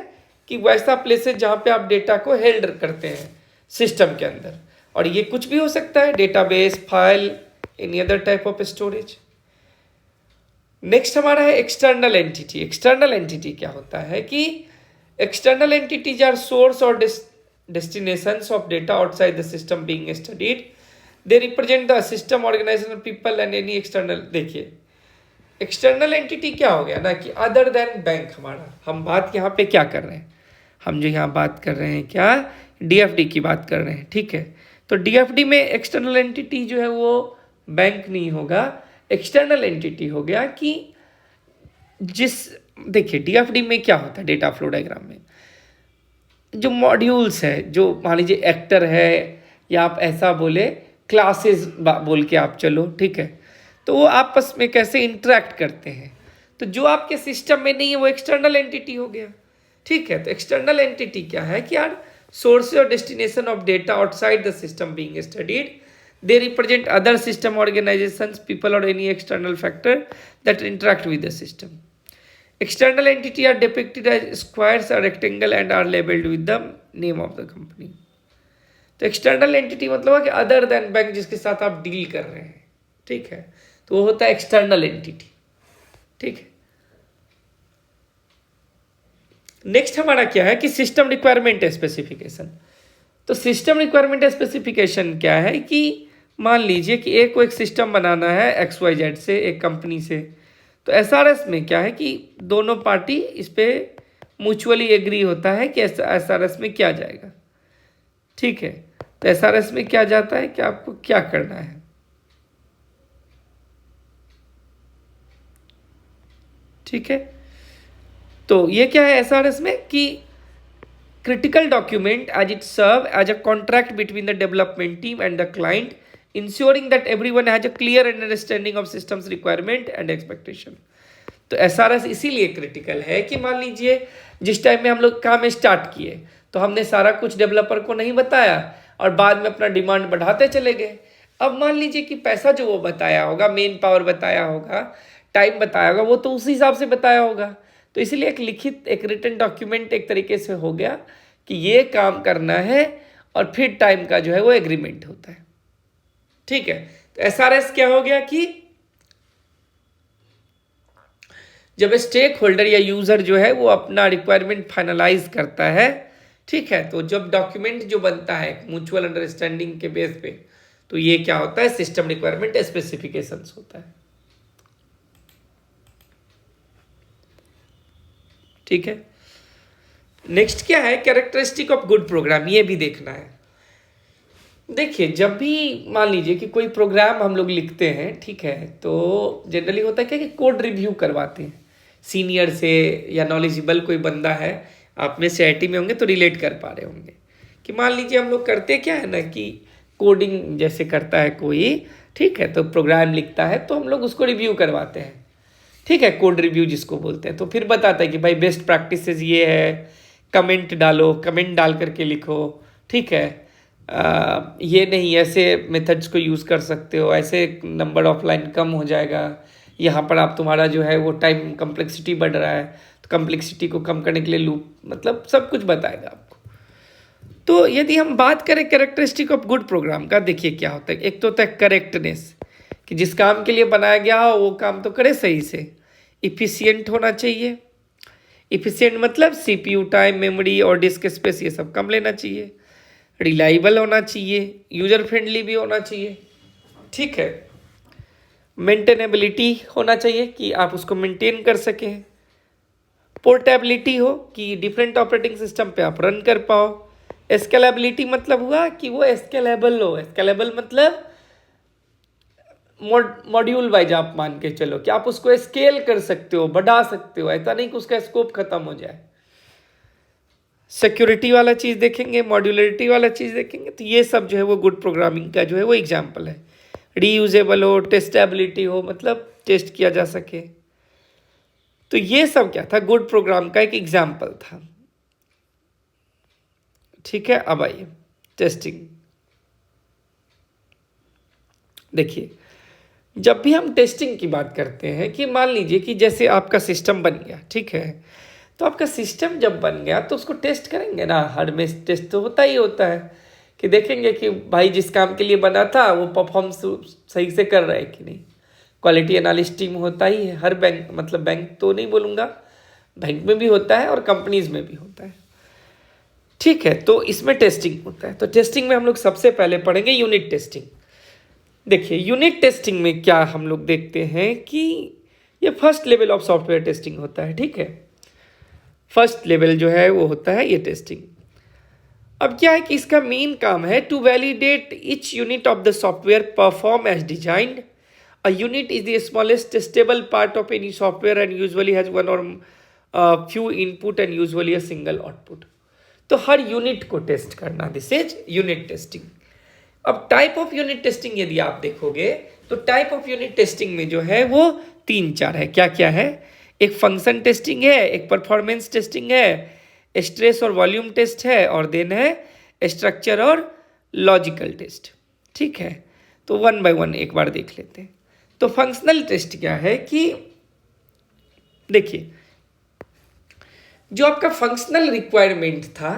कि वैसा प्लेस है जहां पे आप डेटा को हेल्ड करते हैं सिस्टम के अंदर, और ये कुछ भी हो सकता है, database, file, any other type of storage. Next हमारा है एक्सटर्नल एंटिटी। एक्सटर्नल एंटिटी क्या होता है कि एक्सटर्नल एंटिटीज आर सोर्स और destinations of data outside the system being studied. They represent the system, organization, people and any external। देखिए एक्सटर्नल एंटिटी क्या हो गया ना कि अदर देन बैंक हमारा। हम बात यहाँ पे क्या कर रहे हैं, हम जो यहाँ बात कर रहे हैं क्या, डीएफडी की बात कर रहे हैं, ठीक है। तो डीएफडी में एक्सटर्नल एंटिटी जो है वो बैंक नहीं होगा, एक्सटर्नल एंटिटी हो गया कि देखिए डीएफडी में क्या होता है, डेटा फ्लो डायग्राम में जो मॉड्यूल्स है, जो मान लीजिए एक्टर है या आप ऐसा बोले क्लासेस बोल के आप चलो, ठीक है, तो वो आपस में कैसे इंटरेक्ट करते हैं। तो जो आपके सिस्टम में नहीं है वो एक्सटर्नल एंटिटी हो गया, ठीक है। तो एक्सटर्नल एंटिटी क्या है कि यार सोर्स और destination of data outside the system being studied, they represent other system organizations, people or any external factor that interact with the system. External entity are depicted as squares or rectangle and are labeled with the name of the company. तो एक्सटर्नल एंटिटी मतलब है कि अदर देन बैंक जिसके साथ आप डील कर रहे हैं, ठीक है, तो वो होता है एक्सटर्नल एंटिटी, ठीक है। नेक्स्ट हमारा क्या है कि सिस्टम रिक्वायरमेंट स्पेसिफिकेशन। तो सिस्टम रिक्वायरमेंट स्पेसिफिकेशन क्या है कि मान लीजिए कि एक सिस्टम बनाना है XYZ से, एक कंपनी से, तो एसआरएस में क्या है कि दोनों पार्टी इस पे म्यूचुअली एग्री होता है कि एसआरएस में क्या जाएगा, ठीक है। तो एसआरएस में क्या जाता है कि आपको क्या करना है, ठीक है। तो ये क्या है एसआरएस में कि critical document as it serve as a contract between the development team and the client, ensuring that everyone has a clear understanding of systems requirement and expectation. तो एसआरएस इसीलिए क्रिटिकल है कि मान लीजिए जिस टाइम में हम लोग काम स्टार्ट किए तो हमने सारा कुछ डेवलपर को नहीं बताया और बाद में अपना डिमांड बढ़ाते चले गए। अब मान लीजिए कि पैसा जो वो बताया होगा, मेन पावर बताया होगा, टाइम बताया होगा, वो तो उसी हिसाब से बताया होगा। तो इसीलिए एक लिखित, एक रिटन डॉक्यूमेंट एक तरीके से हो गया कि ये काम करना है और फिर टाइम का जो है वो एग्रीमेंट होता है, ठीक है। तो एसआरएस क्या हो गया कि जब स्टेक होल्डर या यूजर जो है वो अपना रिक्वायरमेंट फाइनलाइज करता है, ठीक है, तो जब डॉक्यूमेंट जो बनता है म्यूचुअल अंडरस्टैंडिंग के बेस पे, तो ये क्या होता है, सिस्टम रिक्वायरमेंट स्पेसिफिकेशंस होता है, ठीक है। नेक्स्ट क्या है, कैरेक्टरिस्टिक ऑफ गुड प्रोग्राम, ये भी देखना है। देखिए जब भी मान लीजिए कि कोई प्रोग्राम हम लोग लिखते हैं, ठीक है, तो जनरली होता है क्या कि कोड रिव्यू करवाते हैं सीनियर से या नॉलेजेबल कोई बंदा है, आप में से आईटी में होंगे तो रिलेट कर पा रहे होंगे कि मान लीजिए हम लोग करते क्या है ना कि कोडिंग जैसे करता है कोई, ठीक है, तो प्रोग्राम लिखता है तो हम लोग उसको रिव्यू करवाते हैं, ठीक है, कोड रिव्यू जिसको बोलते हैं। तो फिर बताता है कि भाई बेस्ट प्रैक्टिसेस ये है, कमेंट डालो, कमेंट डाल करके लिखो, ठीक है, ये नहीं ऐसे मेथड्स को यूज़ कर सकते हो, ऐसे नंबर ऑफ लाइन कम हो जाएगा, यहाँ पर आप तुम्हारा जो है वो टाइम कम्प्लेक्सिटी बढ़ रहा है, तो कम्प्लेक्सिटी को कम करने के लिए लूप, मतलब सब कुछ बताएगा आपको। तो यदि हम बात करें कैरेक्टरिस्टिक ऑफ गुड प्रोग्राम का, देखिए क्या होता है, एक तो होता है करेक्टनेस कि जिस काम के लिए बनाया गया हो वो काम तो करे सही से, इफिशियंट होना चाहिए। इफिशियंट मतलब सीपीयू टाइम, मेमोरी और डिस्क स्पेस ये सब कम लेना चाहिए। रिलायबल होना चाहिए, यूजर फ्रेंडली भी होना चाहिए, ठीक है। मेंटेनेबिलिटी होना चाहिए कि आप उसको मेंटेन कर सकें। पोर्टेबिलिटी हो कि डिफरेंट ऑपरेटिंग सिस्टम पे आप रन कर पाओ। स्केलेबिलिटी मतलब हुआ कि वो स्केलेबल हो। स्केलेबल मतलब मॉड्यूल वाइज आप मान के चलो कि आप उसको स्केल कर सकते हो, बढ़ा सकते हो, ऐसा नहीं कि उसका स्कोप खत्म हो जाए। सिक्योरिटी वाला चीज़ देखेंगे, मॉड्यूलरिटी वाला चीज़ देखेंगे, तो ये सब जो है वो गुड प्रोग्रामिंग का जो है वो एग्जाम्पल है। रीयूजेबल हो, टेस्टेबिलिटी हो, मतलब टेस्ट किया जा सके, तो ये सब क्या था, गुड प्रोग्राम का एक एग्जाम्पल था, ठीक है। अब आइए टेस्टिंग। देखिए जब भी हम टेस्टिंग की बात करते हैं कि मान लीजिए कि जैसे आपका सिस्टम बन गया, ठीक है, तो आपका सिस्टम जब बन गया तो उसको टेस्ट करेंगे ना, हर में टेस्ट तो होता ही होता है कि देखेंगे कि भाई जिस काम के लिए बना था वो परफॉर्म सही से कर रहा है कि नहीं। क्वालिटी एनालिस्ट टीम होता ही है हर बैंक, मतलब बैंक तो नहीं बोलूँगा, बैंक में भी होता है और कंपनीज में भी होता है, ठीक है। तो इसमें टेस्टिंग होता है। तो टेस्टिंग में हम लोग सबसे पहले पढ़ेंगे यूनिट टेस्टिंग। देखिए यूनिट टेस्टिंग में क्या हम लोग देखते हैं कि ये first level of software testing होता है, ठीक है। फर्स्ट लेवल जो है वो होता है ये टेस्टिंग। अब क्या है कि इसका मेन काम है to validate each unit of the software perform as designed. A unit is the smallest testable part of any software and usually has one और few input and usually a single output. तो हर यूनिट को टेस्ट करना, दिस इज यूनिट टेस्टिंग। अब टाइप ऑफ यूनिट टेस्टिंग यदि आप देखोगे तो टाइप ऑफ यूनिट टेस्टिंग में जो है वो 3-4 है। क्या क्या है? एक फंक्शन टेस्टिंग है, एक परफॉर्मेंस टेस्टिंग है, स्ट्रेस और वॉल्यूम टेस्ट है, और देन है स्ट्रक्चर और लॉजिकल टेस्ट, ठीक है। तो 1 by 1 एक बार देख लेते हैं। तो फंक्शनल टेस्ट क्या है कि देखिए, जो आपका फंक्शनल रिक्वायरमेंट था,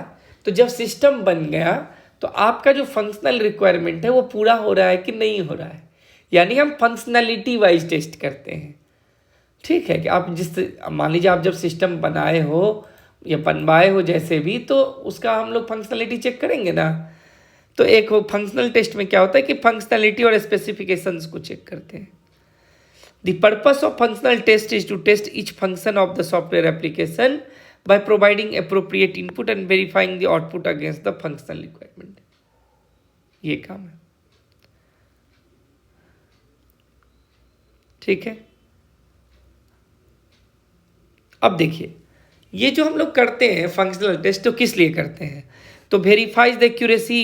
तो जब सिस्टम बन गया तो आपका जो फंक्शनल रिक्वायरमेंट है वो पूरा हो रहा है कि नहीं हो रहा है, यानी हम फंक्शनैलिटी वाइज टेस्ट करते हैं, ठीक है। कि आप मान लीजिए आप जब सिस्टम बनाए हो या बनवाए हो जैसे भी, तो उसका हम लोग फंक्शनैलिटी चेक करेंगे ना। तो एक फंक्शनल टेस्ट में क्या होता है कि फंक्शनैलिटी और स्पेसिफिकेशंस को चेक करते हैं। The purpose of functional test is to test each function of the software application by providing appropriate input and verifying the output against the functional requirement। ये काम है, ठीक है। अब देखिए, ये जो हम लोग करते हैं फंक्शनल टेस्ट, तो किस लिए करते हैं? तो verifies the accuracy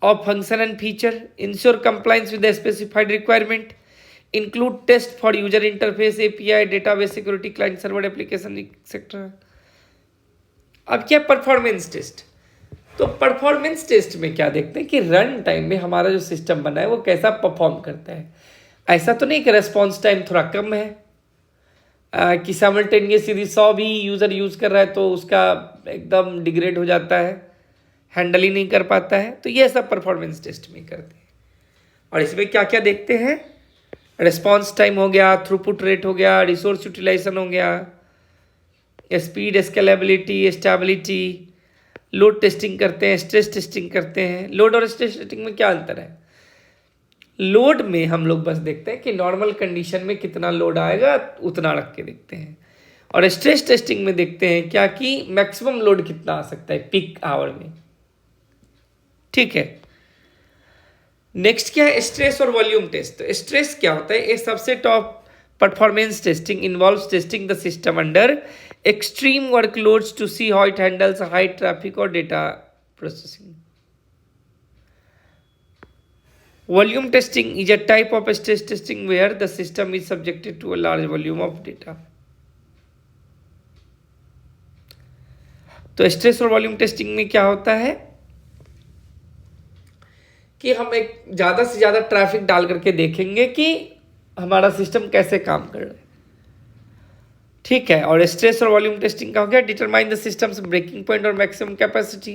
of function and feature, ensure compliance with the specified requirement, include test for user interface, API, database security, client server application, etc। अब क्या परफॉर्मेंस टेस्ट? तो परफॉर्मेंस टेस्ट में क्या देखते हैं कि रन टाइम में हमारा जो सिस्टम बना है वो कैसा परफॉर्म करता है। ऐसा तो नहीं कि रेस्पॉन्स टाइम थोड़ा कम है, कि साइमल्टेनियस यदि 100 भी यूज़र यूज़ कर रहा है तो उसका एकदम डिग्रेड हो जाता है, हैंडल ही नहीं कर पाता है। तो ये सब परफॉर्मेंस टेस्ट में करते हैं। और इसमें क्या क्या देखते हैं? रिस्पॉन्स टाइम हो गया, थ्रूपुट रेट हो गया, रिसोर्स यूटिलाइजेशन हो गया, speed, scalability, stability. Load testing करते हैं, स्ट्रेस टेस्टिंग करते हैं। लोड और स्ट्रेस टेस्टिंग में क्या अंतर है? लोड में हम लोग बस देखते हैं कि नॉर्मल कंडीशन में कितना लोड आएगा उतना रख के देखते हैं, और स्ट्रेस टेस्टिंग में देखते हैं क्या कि मैक्सिमम लोड कितना आ सकता है पीक आवर में, ठीक है। नेक्स्ट क्या है? स्ट्रेस और वॉल्यूम टेस्ट। तो स्ट्रेस क्या होता है? A subset of performance testing involves testing the system under extreme workloads to see how it handles high traffic और data processing. Volume testing is a type of stress testing where the system is subjected to a large volume of data. तो स्ट्रेस और वॉल्यूम टेस्टिंग में क्या होता है कि हम एक ज़्यादा से ज़्यादा ट्रैफिक डाल करके देखेंगे कि हमारा सिस्टम कैसे काम कर रहा है, ठीक है। और स्ट्रेस और वॉल्यूम टेस्टिंग का हो गया determine the systems breaking point और मैक्सिमम कैपेसिटी।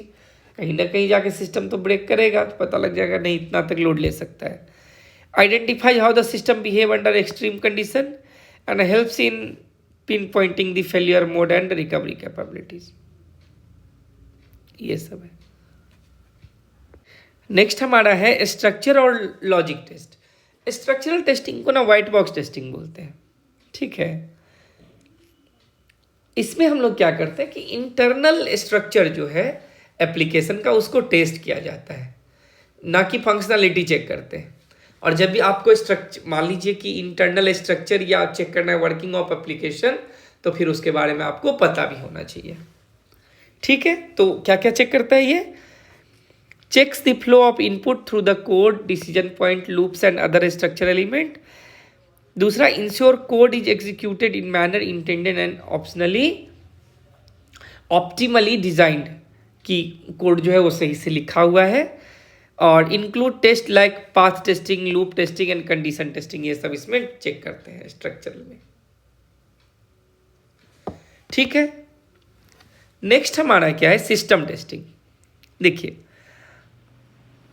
कहीं ना कहीं जाके सिस्टम तो ब्रेक करेगा, तो पता लग जाएगा नहीं इतना तक लोड ले सकता है। Identify how the system behave under extreme condition and helps in pin Poynting the failure mode and recovery capabilities. ये सब है। नेक्स्ट हमारा है स्ट्रक्चर और लॉजिक टेस्ट। स्ट्रक्चरल टेस्टिंग को ना व्हाइट बॉक्स टेस्टिंग बोलते हैं, ठीक है। इसमें हम लोग क्या करते हैं कि इंटरनल स्ट्रक्चर जो है एप्लीकेशन का उसको टेस्ट किया जाता है, ना कि फंक्शनलिटी चेक करते हैं। और जब भी आपको स्ट्रक्चर, मान लीजिए कि इंटरनल स्ट्रक्चर या चेक करना है वर्किंग ऑफ एप्लीकेशन, तो फिर उसके बारे में आपको पता भी होना चाहिए, ठीक है। तो क्या क्या चेक करता है ये? checks the flow of input through the code, decision point, loops and other structure element। दूसरा, ensure code is executed in manner intended and optimally designed, कि कोड जो है वो सही से लिखा हुआ है। और include taste like path testing, loop testing and condition testing, ये सब इसमें चेक करते हैं स्ट्रक्चरल में, ठीक है। नेक्स्ट हमारा क्या है? System testing. देखिए,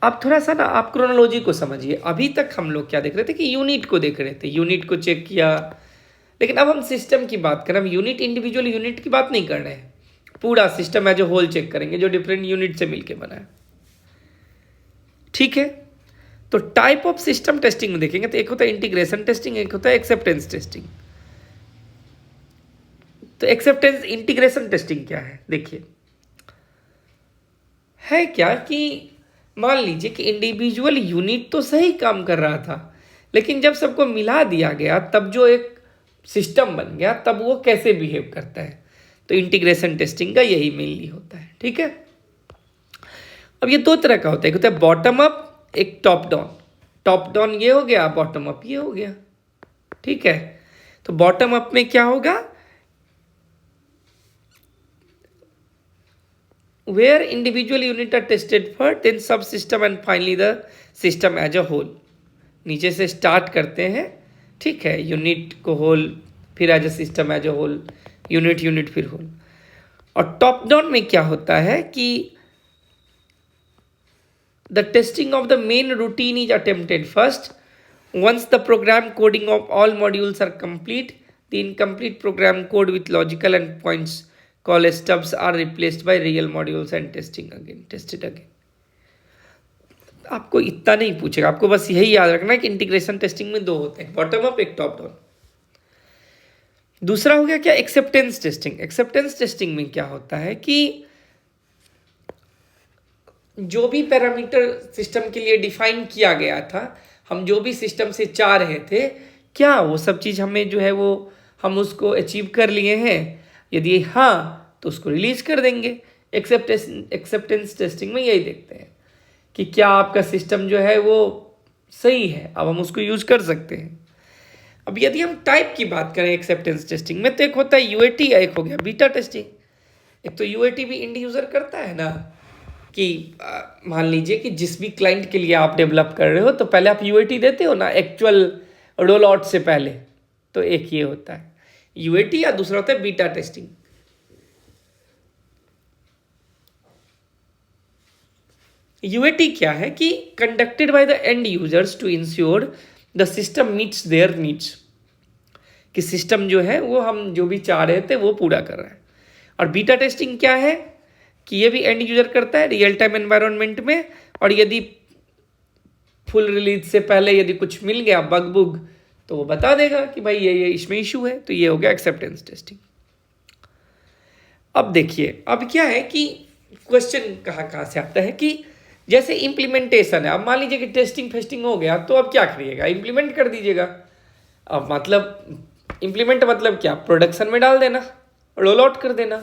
अब थोड़ा सा ना आप क्रोनोलॉजी को समझिए। अभी तक हम लोग क्या देख रहे थे कि यूनिट को देख रहे थे, यूनिट को चेक किया, लेकिन अब हम सिस्टम की बात करें। हम यूनिट, इंडिविजुअल यूनिट की बात नहीं कर रहे हैं, पूरा सिस्टम है जो होल चेक करेंगे, जो डिफरेंट यूनिट से मिलके बना है, ठीक है। तो टाइप ऑफ सिस्टम टेस्टिंग में देखेंगे तो एक होता है इंटीग्रेशन टेस्टिंग, एक होता है एक्सेप्टेंस टेस्टिंग। तो एक्सेप्टेंस इंटीग्रेशन टेस्टिंग क्या है, देखिए है क्या कि मान लीजिए कि इंडिविजुअल यूनिट तो सही काम कर रहा था, लेकिन जब सबको मिला दिया गया तब जो एक सिस्टम बन गया तब वो कैसे बिहेव करता है। तो इंटीग्रेशन टेस्टिंग का यही मेनली होता है, ठीक है। अब ये दो तरह का होता है, एक होता है बॉटम अप, एक टॉप डाउन। टॉप डाउन ये हो गया, बॉटम अप ये हो गया, ठीक है। तो बॉटम अप में क्या होगा, where individual unit are tested first, then subsystem and finally the system as a whole। नीचे से स्टार्ट करते हैं, ठीक है, यूनिट को होल, फिर as a system as a whole, unit फिर होल। और टॉप डाउन में क्या होता है कि the testing of the main routine is attempted first, once the program coding of all modules are complete, the incomplete program code with logical endpoints called stubs are replaced by real modules and tested again। आपको इतना नहीं पूछेगा, आपको बस यही याद रखना है कि इंटीग्रेशन टेस्टिंग में दो होते हैं, बॉटम अप एक टॉप डाउन। दूसरा हो गया क्या, एक्सेप्टेंस टेस्टिंग। एक्सेप्टेंस टेस्टिंग में क्या होता है कि जो भी पैरामीटर सिस्टम के लिए डिफाइन किया गया था, हम जो भी सिस्टम से चाह रहे थे, क्या वो सब चीज़ हमें जो है वो हम उसको अचीव कर लिए हैं, यदि हाँ तो उसको रिलीज कर देंगे। एक्सेप्टेंस टेस्टिंग में यही देखते हैं कि क्या आपका सिस्टम जो है वो सही है, अब हम उसको यूज कर सकते हैं। अब यदि हम टाइप की बात करें एक्सेप्टेंस टेस्टिंग में, तो एक होता है यूएटी, एक हो गया बीटा टेस्टिंग। एक तो यूएटी भी इंड यूजर करता है ना, कि मान लीजिए कि जिस भी क्लाइंट के लिए आप डेवलप कर रहे हो तो पहले आप यूएटी देते हो ना एक्चुअल रोल आउट से पहले, तो एक ये होता है यूएटी, या दूसरा होता है बीटा टेस्टिंग। यूएटी क्या है कि conducted by the end users to ensure the system meets their needs, कि सिस्टम जो है वो हम जो भी चाह रहे थे वो पूरा कर रहा है। और बीटा टेस्टिंग क्या है कि ये भी एंड यूजर करता है रियल टाइम एनवायरनमेंट में, और यदि फुल रिलीज से पहले यदि कुछ मिल गया बग बुग तो वो बता देगा कि भाई ये इसमें इशू है। तो ये हो गया एक्सेप्टेंस टेस्टिंग। अब देखिए, अब क्या है कि क्वेश्चन कहाँ से आता है कि जैसे इम्प्लीमेंटेशन है, अब मान लीजिए कि टेस्टिंग फेस्टिंग हो गया, तो अब क्या करिएगा, इम्प्लीमेंट कर दीजिएगा। अब मतलब इम्प्लीमेंट मतलब क्या, प्रोडक्शन में डाल देना, रोल आउट कर देना।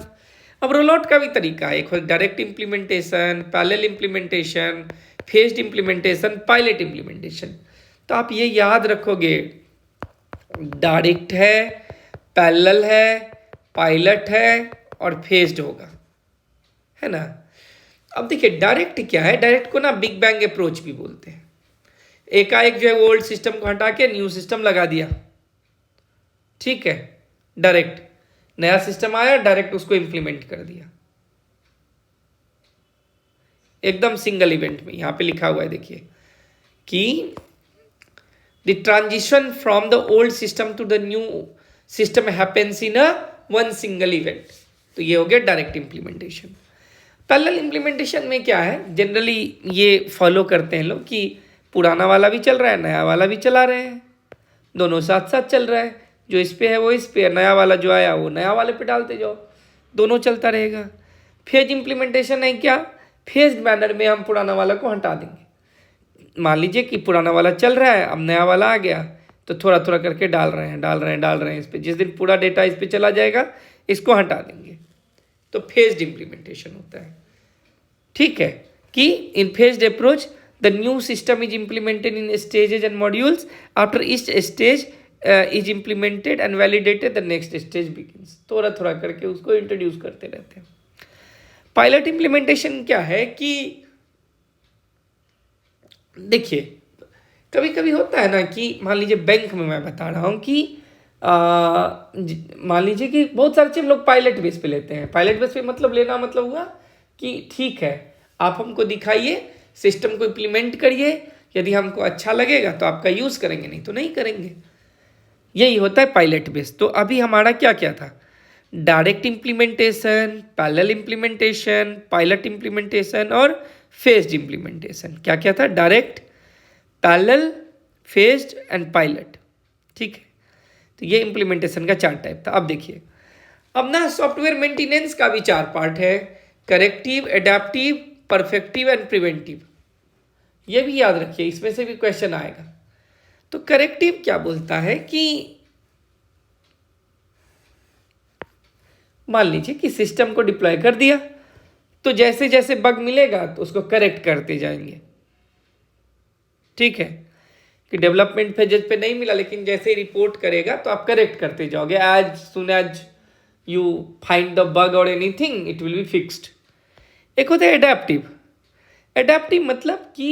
अब रोल आउट का भी तरीका है, एक direct implementation, parallel implementation, phased implementation, pilot implementation. तो आप ये याद रखोगे, डायरेक्ट है, पैरेलल है, पायलट है और फेज्ड होगा, है ना। अब देखिए डायरेक्ट क्या है, डायरेक्ट को ना बिग बैंग अप्रोच भी बोलते हैं। एकाएक जो है वो ओल्ड सिस्टम को हटा के न्यू सिस्टम लगा दिया, ठीक है, डायरेक्ट नया सिस्टम आया, डायरेक्ट उसको इंप्लीमेंट कर दिया एकदम सिंगल इवेंट में। यहां पे लिखा हुआ है देखिए कि the transition from the old system to the new system happens in a one single event. तो ये हो गया डायरेक्ट इंप्लीमेंटेशन। पैरेलल इंप्लीमेंटेशन में क्या है, जनरली ये फॉलो करते हैं लोग कि पुराना वाला भी चल रहा है, नया वाला भी चला रहे हैं, दोनों साथ साथ चल रहा है, जो इस पे है वो इस पे, नया वाला जो आया वो नया वाले पे डालते जाओ, दोनों चलता रहेगा। फेज इंप्लीमेंटेशन है क्या, फेज्ड मैनर में हम पुराना वाला को हटा देंगे। मान लीजिए कि पुराना वाला चल रहा है, अब नया वाला आ गया, तो थोड़ा थोड़ा करके डाल रहे हैं इस पे, जिस दिन पूरा डेटा इस पे चला जाएगा इसको हटा देंगे। तो फेज्ड इंप्लीमेंटेशन होता है, ठीक है, कि in phased approach the new system is implemented in stages and modules, after each stage is implemented and validated the next stage begins. थोड़ा थोड़ा करके उसको इंट्रोड्यूस करते रहते हैं। पायलट इम्प्लीमेंटेशन क्या है कि देखिए कभी कभी होता है ना कि मान लीजिए बैंक में मैं बता रहा हूँ कि मान लीजिए कि बहुत सारे चीज लोग पायलट बेस पे लेते हैं। पायलट बेस पे मतलब लेना मतलब हुआ कि ठीक है आप हमको दिखाइए, सिस्टम को इम्प्लीमेंट करिए, यदि हमको अच्छा लगेगा तो आपका यूज़ करेंगे, नहीं तो नहीं करेंगे। यही होता है पायलट बेस। तो अभी हमारा क्या क्या था, direct implementation, parallel implementation, pilot implementation और फेज्ड इम्प्लीमेंटेशन। क्या क्या था, direct, parallel, phased and pilot. ठीक है, तो ये इम्प्लीमेंटेशन का 4 टाइप था। अब देखिए, अब ना सॉफ्टवेयर मेंटेनेंस का भी 4 पार्ट है, corrective, adaptive, perfective and preventive. ये भी याद रखिए, इसमें से भी क्वेश्चन आएगा। तो करेक्टिव क्या बोलता है कि मान लीजिए कि सिस्टम को डिप्लॉय कर दिया, तो जैसे जैसे बग मिलेगा तो उसको करेक्ट करते जाएंगे। ठीक है, कि डेवलपमेंट फेजेस पे नहीं मिला, लेकिन जैसे ही रिपोर्ट करेगा तो आप करेक्ट करते जाओगे। As soon as you find the bug और anything it will be fixed. एक होता है एडेप्टिव। एडेप्टिव मतलब कि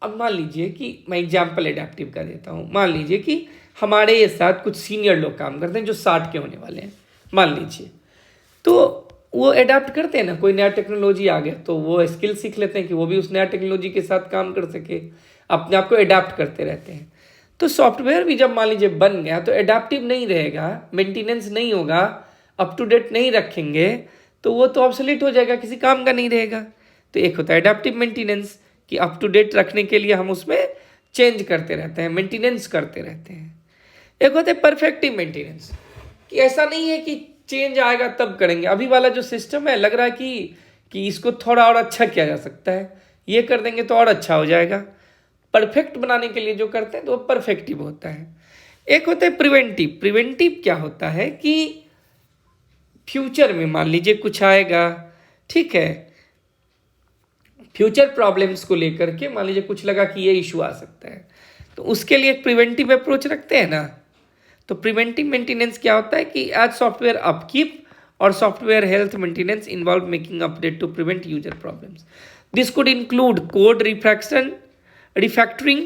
अब मान लीजिए कि मैं एग्जाम्पल एडेप्टिव का देता हूँ। मान लीजिए कि हमारे साथ कुछ सीनियर लोग काम करते हैं जो 60 के होने वाले हैं, मान लीजिए, तो वो अडेप्ट करते हैं ना, कोई नया टेक्नोलॉजी आ गया तो वो स्किल सीख लेते हैं कि वो भी उस नया टेक्नोलॉजी के साथ काम कर सके, अपने आप को अडेप्ट करते रहते हैं। तो सॉफ्टवेयर भी जब मान लीजिए बन गया तो अडेप्टिव नहीं रहेगा, मेंटेनेंस नहीं होगा, अप टू डेट नहीं रखेंगे तो वो तो ऑब्सोलीट हो जाएगा, किसी काम का नहीं रहेगा। तो एक होता है अडेप्टिव मेंटेनेंस कि अप टू डेट रखने के लिए हम उसमें चेंज करते रहते हैं, मेंटेनेंस करते रहते हैं। एक होता है परफेक्टिव मेंटेनेंस कि ऐसा नहीं है कि चेंज आएगा तब करेंगे, अभी वाला जो सिस्टम है लग रहा है कि इसको थोड़ा और अच्छा किया जा सकता है, ये कर देंगे तो और अच्छा हो जाएगा। परफेक्ट बनाने के लिए जो करते हैं तो वो परफेक्टिव होता है। एक होता है प्रिवेंटिव। प्रिवेंटिव क्या होता है कि फ्यूचर में मान लीजिए कुछ आएगा, ठीक है, फ्यूचर प्रॉब्लम्स को लेकर के मान लीजिए कुछ लगा कि ये इशू आ सकता है, तो उसके लिए एक प्रिवेंटिव अप्रोच रखते हैं ना। तो प्रिवेंटिव मेंटेनेंस क्या होता है कि एज सॉफ्टवेयर अपकीप और software health maintenance involve making update to prevent user problems. This could include code refactoring,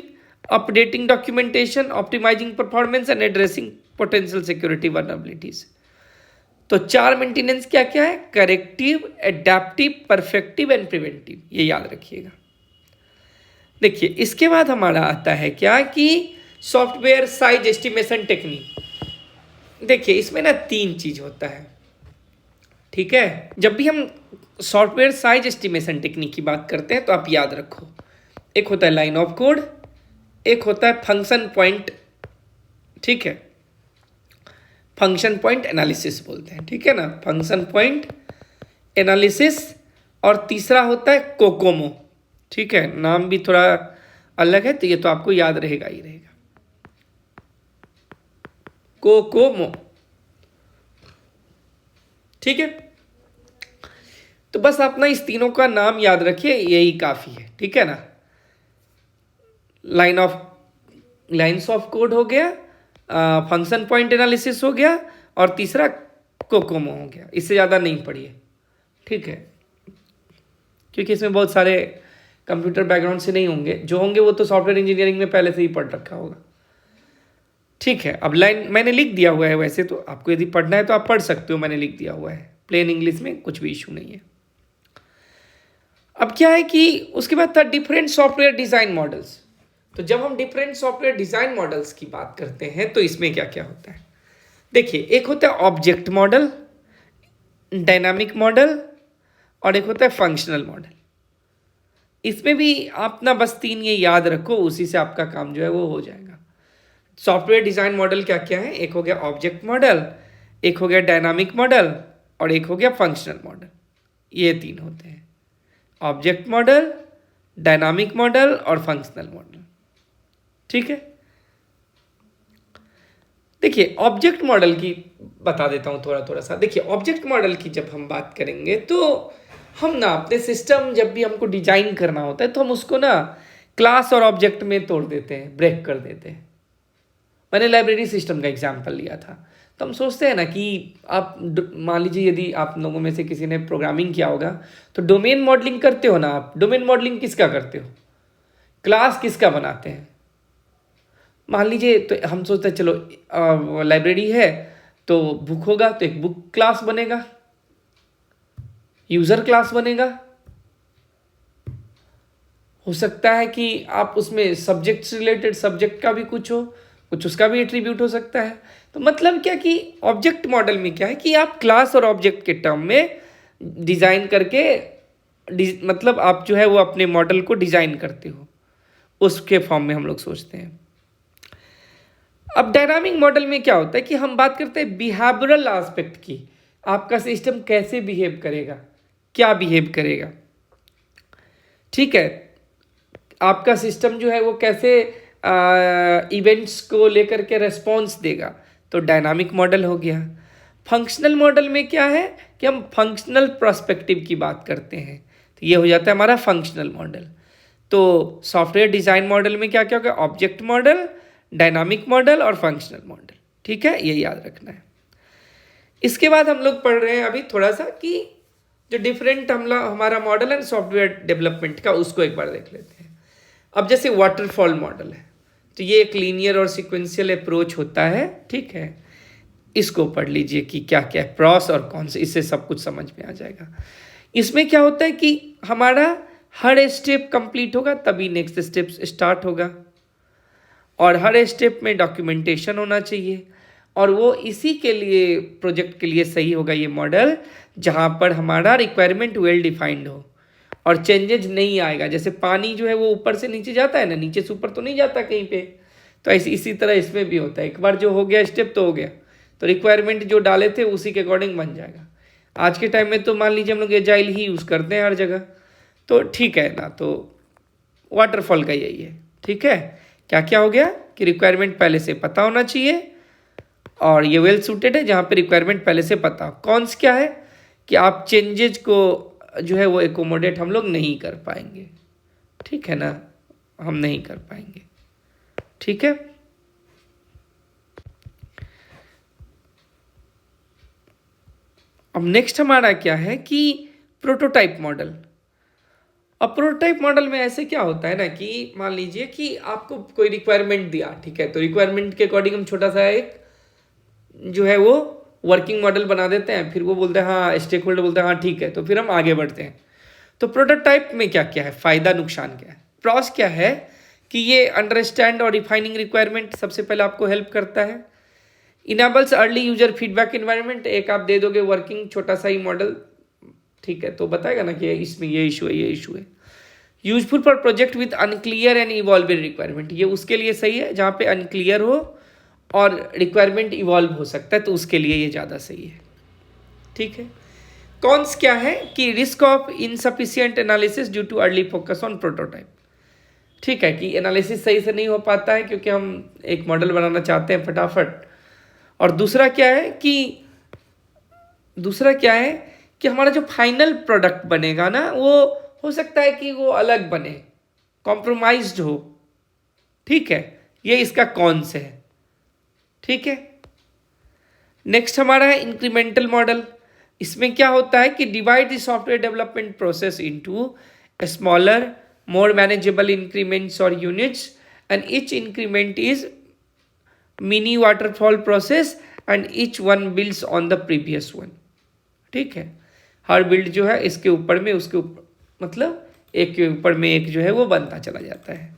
updating documentation, optimizing performance and addressing potential security vulnerabilities। तो 4 मेंटेनेंस क्या क्या है? Corrective, adaptive, perfective and preventive, ये याद रखिएगा। देखिए, इसके बाद हमारा आता है क्या कि सॉफ्टवेयर साइज एस्टिमेशन टेक्निक। देखिए, इसमें ना 3 चीज होता है, ठीक है। जब भी हम सॉफ्टवेयर साइज एस्टिमेशन टेक्निक की बात करते हैं तो आप याद रखो, एक होता है लाइन ऑफ कोड, एक होता है फंक्शन पॉइंट, ठीक है, फंक्शन पॉइंट एनालिसिस बोलते हैं, ठीक है ना, फंक्शन पॉइंट एनालिसिस, और तीसरा होता है कोकोमो, ठीक है, नाम भी थोड़ा अलग है तो ये तो आपको याद रहेगा ही रहेगा, कोकोमो, ठीक है। तो बस आप ना इस तीनों का नाम याद रखिए, यही काफी है, ठीक है ना। लाइन्स ऑफ कोड हो गया, फंक्शन पॉइंट एनालिसिस हो गया, और तीसरा कोकोमो हो गया। इससे ज़्यादा नहीं पढ़िए, ठीक है, क्योंकि इसमें बहुत सारे कंप्यूटर बैकग्राउंड से नहीं होंगे, जो होंगे वो तो सॉफ्टवेयर इंजीनियरिंग में पहले से ही पढ़ रखा होगा, ठीक है। अब लाइन मैंने लिख दिया हुआ है, वैसे तो आपको यदि पढ़ना है तो आप पढ़ सकते हो, मैंने लिख दिया हुआ है प्लेन इंग्लिश में, कुछ भी इशू नहीं है। अब क्या है कि उसके बाद था डिफरेंट सॉफ्टवेयर डिज़ाइन मॉडल्स। तो जब हम डिफरेंट सॉफ्टवेयर डिज़ाइन मॉडल्स की बात करते हैं तो इसमें क्या क्या होता है? देखिए, एक होता है ऑब्जेक्ट मॉडल, डायनामिक मॉडल, और एक होता है फंक्शनल मॉडल। इसमें भी आप ना बस 3 ये याद रखो, उसी से आपका काम जो है वो हो जाएगा। सॉफ्टवेयर डिज़ाइन मॉडल क्या क्या है? एक हो गया ऑब्जेक्ट मॉडल, एक हो गया डायनामिक मॉडल, और एक हो गया फंक्शनल मॉडल। ये 3 होते हैं, ऑब्जेक्ट मॉडल, डायनामिक मॉडल और फंक्शनल मॉडल, ठीक है। देखिए, ऑब्जेक्ट मॉडल की बता देता हूँ थोड़ा सा। देखिए, ऑब्जेक्ट मॉडल की जब हम बात करेंगे तो हम ना अपने सिस्टम जब भी हमको डिजाइन करना होता है तो हम उसको ना क्लास और ऑब्जेक्ट में तोड़ देते हैं, ब्रेक कर देते हैं। मैंने लाइब्रेरी सिस्टम का एग्जांपल लिया था। तो हम सोचते हैं ना कि आप मान लीजिए यदि आप लोगों में से किसी ने प्रोग्रामिंग किया होगा तो डोमेन मॉडलिंग करते हो ना आप। डोमेन मॉडलिंग किसका करते हो? क्लास किसका बनाते हैं? मान लीजिए तो हम सोचते हैं चलो लाइब्रेरी है तो बुक होगा तो एक बुक क्लास बनेगा, यूजर क्लास बनेगा। हो सकता है कि आप उसमें सब्जेक्ट से रिलेटेड सब्जेक्ट का भी कुछ हो, कुछ उसका भी एट्रीब्यूट हो सकता है। तो मतलब क्या कि ऑब्जेक्ट मॉडल में क्या है कि आप क्लास और ऑब्जेक्ट के टर्म में डिज़ाइन करके मतलब आप जो है वो अपने मॉडल को डिज़ाइन करते हो। उसके फॉर्म में हम लोग सोचते हैं। अब डायनामिक मॉडल में क्या होता है कि हम बात करते हैं बिहेवियरल एस्पेक्ट की, आपका सिस्टम कैसे बिहेव करेगा, क्या बिहेव करेगा, ठीक है, आपका सिस्टम जो है वो कैसे इवेंट्स को लेकर के रेस्पॉन्स देगा, तो डायनामिक मॉडल हो गया। फंक्शनल मॉडल में क्या है कि हम फंक्शनल पर्सपेक्टिव की बात करते हैं, तो ये हो जाता है हमारा फंक्शनल मॉडल। तो सॉफ्टवेयर डिज़ाइन मॉडल में क्या क्या होगा, ऑब्जेक्ट मॉडल, डायनामिक मॉडल और फंक्शनल मॉडल, ठीक है, ये याद रखना है। इसके बाद हम लोग पढ़ रहे हैं अभी थोड़ा सा कि जो डिफरेंट हमारा मॉडल है सॉफ्टवेयर डेवलपमेंट का, उसको एक बार देख लेते हैं। अब जैसे वाटरफॉल मॉडल है, तो ये एक लीनियर और सिक्वेंशियल अप्रोच होता है, ठीक है, इसको पढ़ लीजिए कि क्या क्या है प्रॉस और कौन से, इससे सब कुछ समझ में आ जाएगा। इसमें क्या होता है कि हमारा हर स्टेप कंप्लीट होगा तभी नेक्स्ट स्टेप स्टार्ट होगा, और हर स्टेप में डॉक्यूमेंटेशन होना चाहिए, और वो इसी के लिए प्रोजेक्ट के लिए सही होगा ये मॉडल जहाँ पर हमारा रिक्वायरमेंट वेल डिफाइंड हो और चेंजेज नहीं आएगा। जैसे पानी जो है वो ऊपर से नीचे जाता है ना, नीचे से ऊपर तो नहीं जाता कहीं पे, तो ऐसे इसी तरह इसमें भी होता है, एक बार जो हो गया स्टेप तो हो गया, तो रिक्वायरमेंट जो डाले थे उसी के अकॉर्डिंग बन जाएगा। आज के टाइम में तो मान लीजिए हम लोग एजाइल ही यूज़ करते हैं हर जगह, तो ठीक है ना, तो वाटरफॉल का यही है, ठीक है। क्या क्या हो गया कि रिक्वायरमेंट पहले से पता होना चाहिए, और ये वेल सूटेड है जहाँ पे रिक्वायरमेंट पहले से पता हो। कॉन्स क्या है कि आप चेंजेज को जो है वो एकोमोडेट हम लोग नहीं कर पाएंगे, ठीक है ना, हम नहीं कर पाएंगे, ठीक है। अब नेक्स्ट हमारा क्या है कि प्रोटोटाइप मॉडल। अब प्रोटोटाइप मॉडल में ऐसे क्या होता है ना कि मान लीजिए कि आपको कोई रिक्वायरमेंट दिया, ठीक है, तो रिक्वायरमेंट के अकॉर्डिंग हम छोटा सा एक जो है वो वर्किंग मॉडल बना देते हैं, फिर वो बोलते हैं हाँ, स्टेक होल्डर बोलते हैं हाँ ठीक है, तो फिर हम आगे बढ़ते हैं। तो प्रोटोटाइप में क्या क्या है, फ़ायदा नुकसान क्या है। प्रॉस क्या है कि ये अंडरस्टैंड और रिफाइनिंग रिक्वायरमेंट सबसे पहले आपको हेल्प करता है। Enables early user feedback environment, एक आप दे दोगे वर्किंग छोटा सा ही मॉडल, ठीक है, तो बताएगा ना कि इसमें ये इशू है, ये इशू है। Useful for project with unclear and evolving requirement, ये उसके लिए सही है जहाँ पे अनक्लियर हो और रिक्वायरमेंट इवॉल्व हो सकता है, तो उसके लिए ये ज़्यादा सही है, ठीक है। कॉन्स क्या है कि risk of insufficient analysis due too early focus on prototype, ठीक है, कि एनालिसिस सही से नहीं हो पाता है क्योंकि हम एक मॉडल बनाना चाहते हैं फटाफट। और दूसरा क्या है कि हमारा जो फाइनल प्रोडक्ट बनेगा ना, वो हो सकता है कि वो अलग बने, कॉम्प्रोमाइज्ड हो, ठीक है, ये इसका कॉन्स है, ठीक है। नेक्स्ट हमारा है इंक्रीमेंटल मॉडल। इसमें क्या होता है कि divide the software development process into smaller more manageable increments और units, and each increment is mini waterfall process and each one builds on the previous one, ठीक है। हर बिल्ड जो है इसके ऊपर में उसके ऊपर, मतलब एक के ऊपर में एक जो है वो बनता चला जाता है।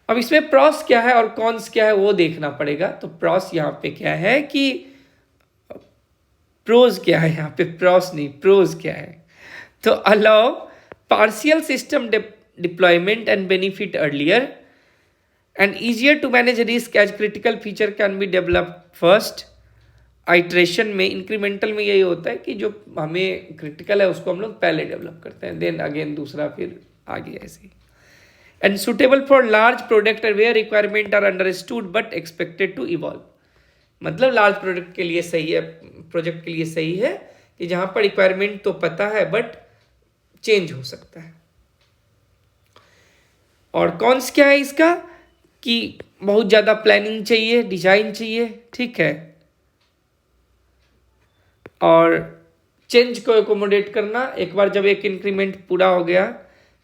अब इसमें प्रॉस क्या है और कॉन्स क्या है वो देखना पड़ेगा। तो प्रॉस यहाँ पे क्या है कि प्रोज क्या है, यहाँ पे प्रॉस नहीं, प्रोज क्या है, तो allow partial system deployment and benefit earlier and easier to manage risk as critical feature can be develop first iteration में। इंक्रीमेंटल में यही होता है कि जो हमें क्रिटिकल है उसको हम लोग पहले डेवलप करते हैं, देन अगेन दूसरा, फिर आगे ऐसे। And suitable for large product where requirement are understood but expected to evolve, मतलब लार्ज प्रोडक्ट के लिए सही है, प्रोजेक्ट के लिए सही है कि जहाँ पर रिक्वायरमेंट तो पता है बट चेंज हो सकता है। और कॉन्स क्या है इसका कि बहुत ज़्यादा प्लानिंग चाहिए, डिजाइन चाहिए, ठीक है, और चेंज को एकोमोडेट करना। एक बार जब एक इंक्रीमेंट पूरा हो गया,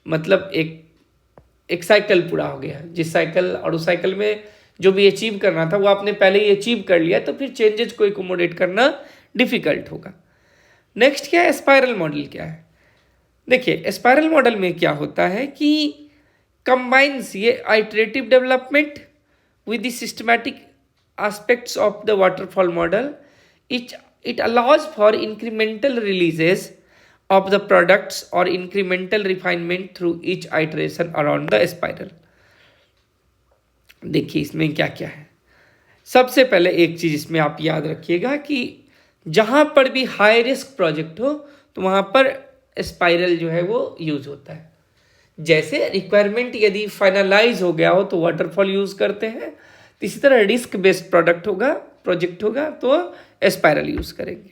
मतलब एक साइकिल पूरा हो गया, जिस साइकिल और उस साइकिल में जो भी अचीव करना था वो आपने पहले ही अचीव कर लिया, तो फिर चेंजेस को एकोमोडेट करना डिफिकल्ट होगा। नेक्स्ट क्या है, स्पाइरल मॉडल क्या है। देखिए स्पाइरल मॉडल में क्या होता है कि कंबाइंस ये iterative development with the systematic aspects of the waterfall model. It allows for incremental releases of the products or incremental refinement through each iteration around the spiral. देखिए इसमें क्या क्या है। सबसे पहले एक चीज़ इसमें आप याद रखिएगा कि जहाँ पर भी हाई रिस्क प्रोजेक्ट हो तो वहाँ पर स्पाइरल जो है वो यूज़ होता है। जैसे रिक्वायरमेंट यदि फाइनलाइज हो गया हो तो वाटरफॉल यूज़ करते हैं, तो इसी तरह रिस्क बेस्ड प्रोजेक्ट होगा तो स्पाइरल यूज़ करेंगे।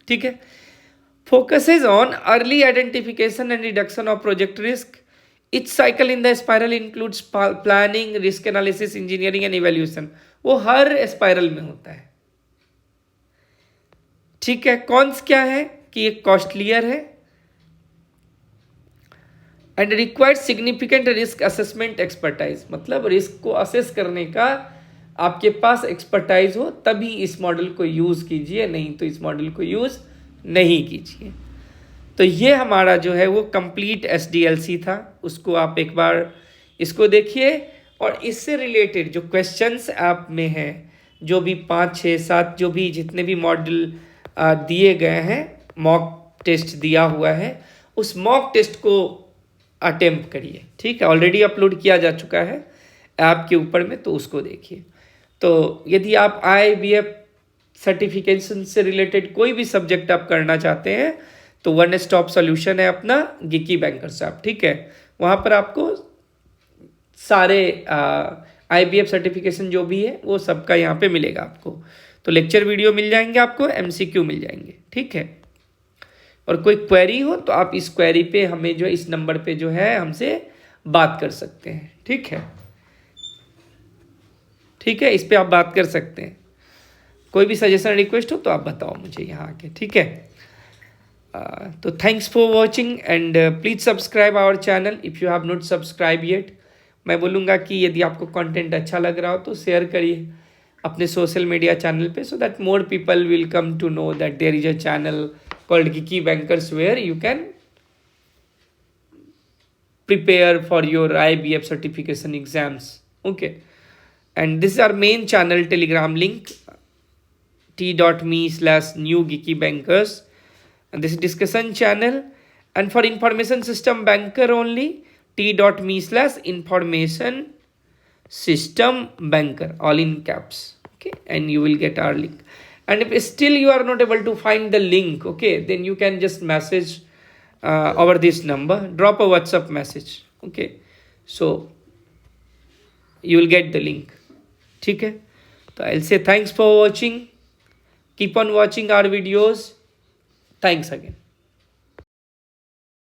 ठीक है। Focuses on early identification and reduction of project risk. Each cycle in the spiral includes planning, risk analysis, engineering and evaluation. वो हर स्पाइरल में होता है। ठीक है। कॉन्स क्या है कि एक कॉस्टलियर है and required significant risk assessment expertise, मतलब रिस्क को असेस करने का आपके पास एक्सपर्टाइज हो तभी इस मॉडल को यूज़ कीजिए, नहीं तो इस मॉडल को यूज़ नहीं कीजिए। तो ये हमारा जो है वो कंप्लीट SDLC था, उसको आप एक बार इसको देखिए और इससे रिलेटेड जो क्वेश्चंस आप में हैं, जो भी 5, 6, 7 जो भी जितने भी मॉडल दिए गए हैं, मॉक टेस्ट दिया हुआ है, उस मॉक टेस्ट को अटेम्प्ट करिए। ठीक है। ऑलरेडी अपलोड किया जा चुका है ऐप के ऊपर में, तो उसको देखिए। तो यदि आप IIBF सर्टिफिकेशन से रिलेटेड कोई भी सब्जेक्ट आप करना चाहते हैं तो वन स्टॉप सॉल्यूशन है अपना गिकी बैंकर्स ऐप। ठीक है। वहाँ पर आपको सारे IBF सर्टिफिकेशन जो भी है वो सबका यहाँ पे मिलेगा आपको। तो लेक्चर वीडियो मिल जाएंगे आपको, MCQ मिल जाएंगे। ठीक है। और कोई क्वेरी हो तो आप इस क्वेरी पे हमें जो इस नंबर पे जो है हमसे बात कर सकते हैं। ठीक है। ठीक है, इस पे आप बात कर सकते हैं। कोई भी सजेशन रिक्वेस्ट हो तो आप बताओ मुझे यहाँ आके। ठीक है। तो thanks for watching and please subscribe our channel if you have not subscribe yet. मैं बोलूँगा कि यदि आपको कंटेंट अच्छा लग रहा हो तो शेयर करिए अपने सोशल मीडिया चैनल पे, so that more people will come to know that there is a channel called Geeky Bankers where you can prepare for your IBF certification exams. Okay. And this is our main channel Telegram link, t.me/new Geeky Bankers. And this is discussion channel. And for information system banker only, t.me/information system banker, all in caps. Okay. And you will get our link. And if still you are not able to find the link, okay, then you can just message over this number, drop a WhatsApp message. Okay. So you will get the link. ठीक है। तो I'll say thanks for watching. Keep on watching our videos. Thanks again.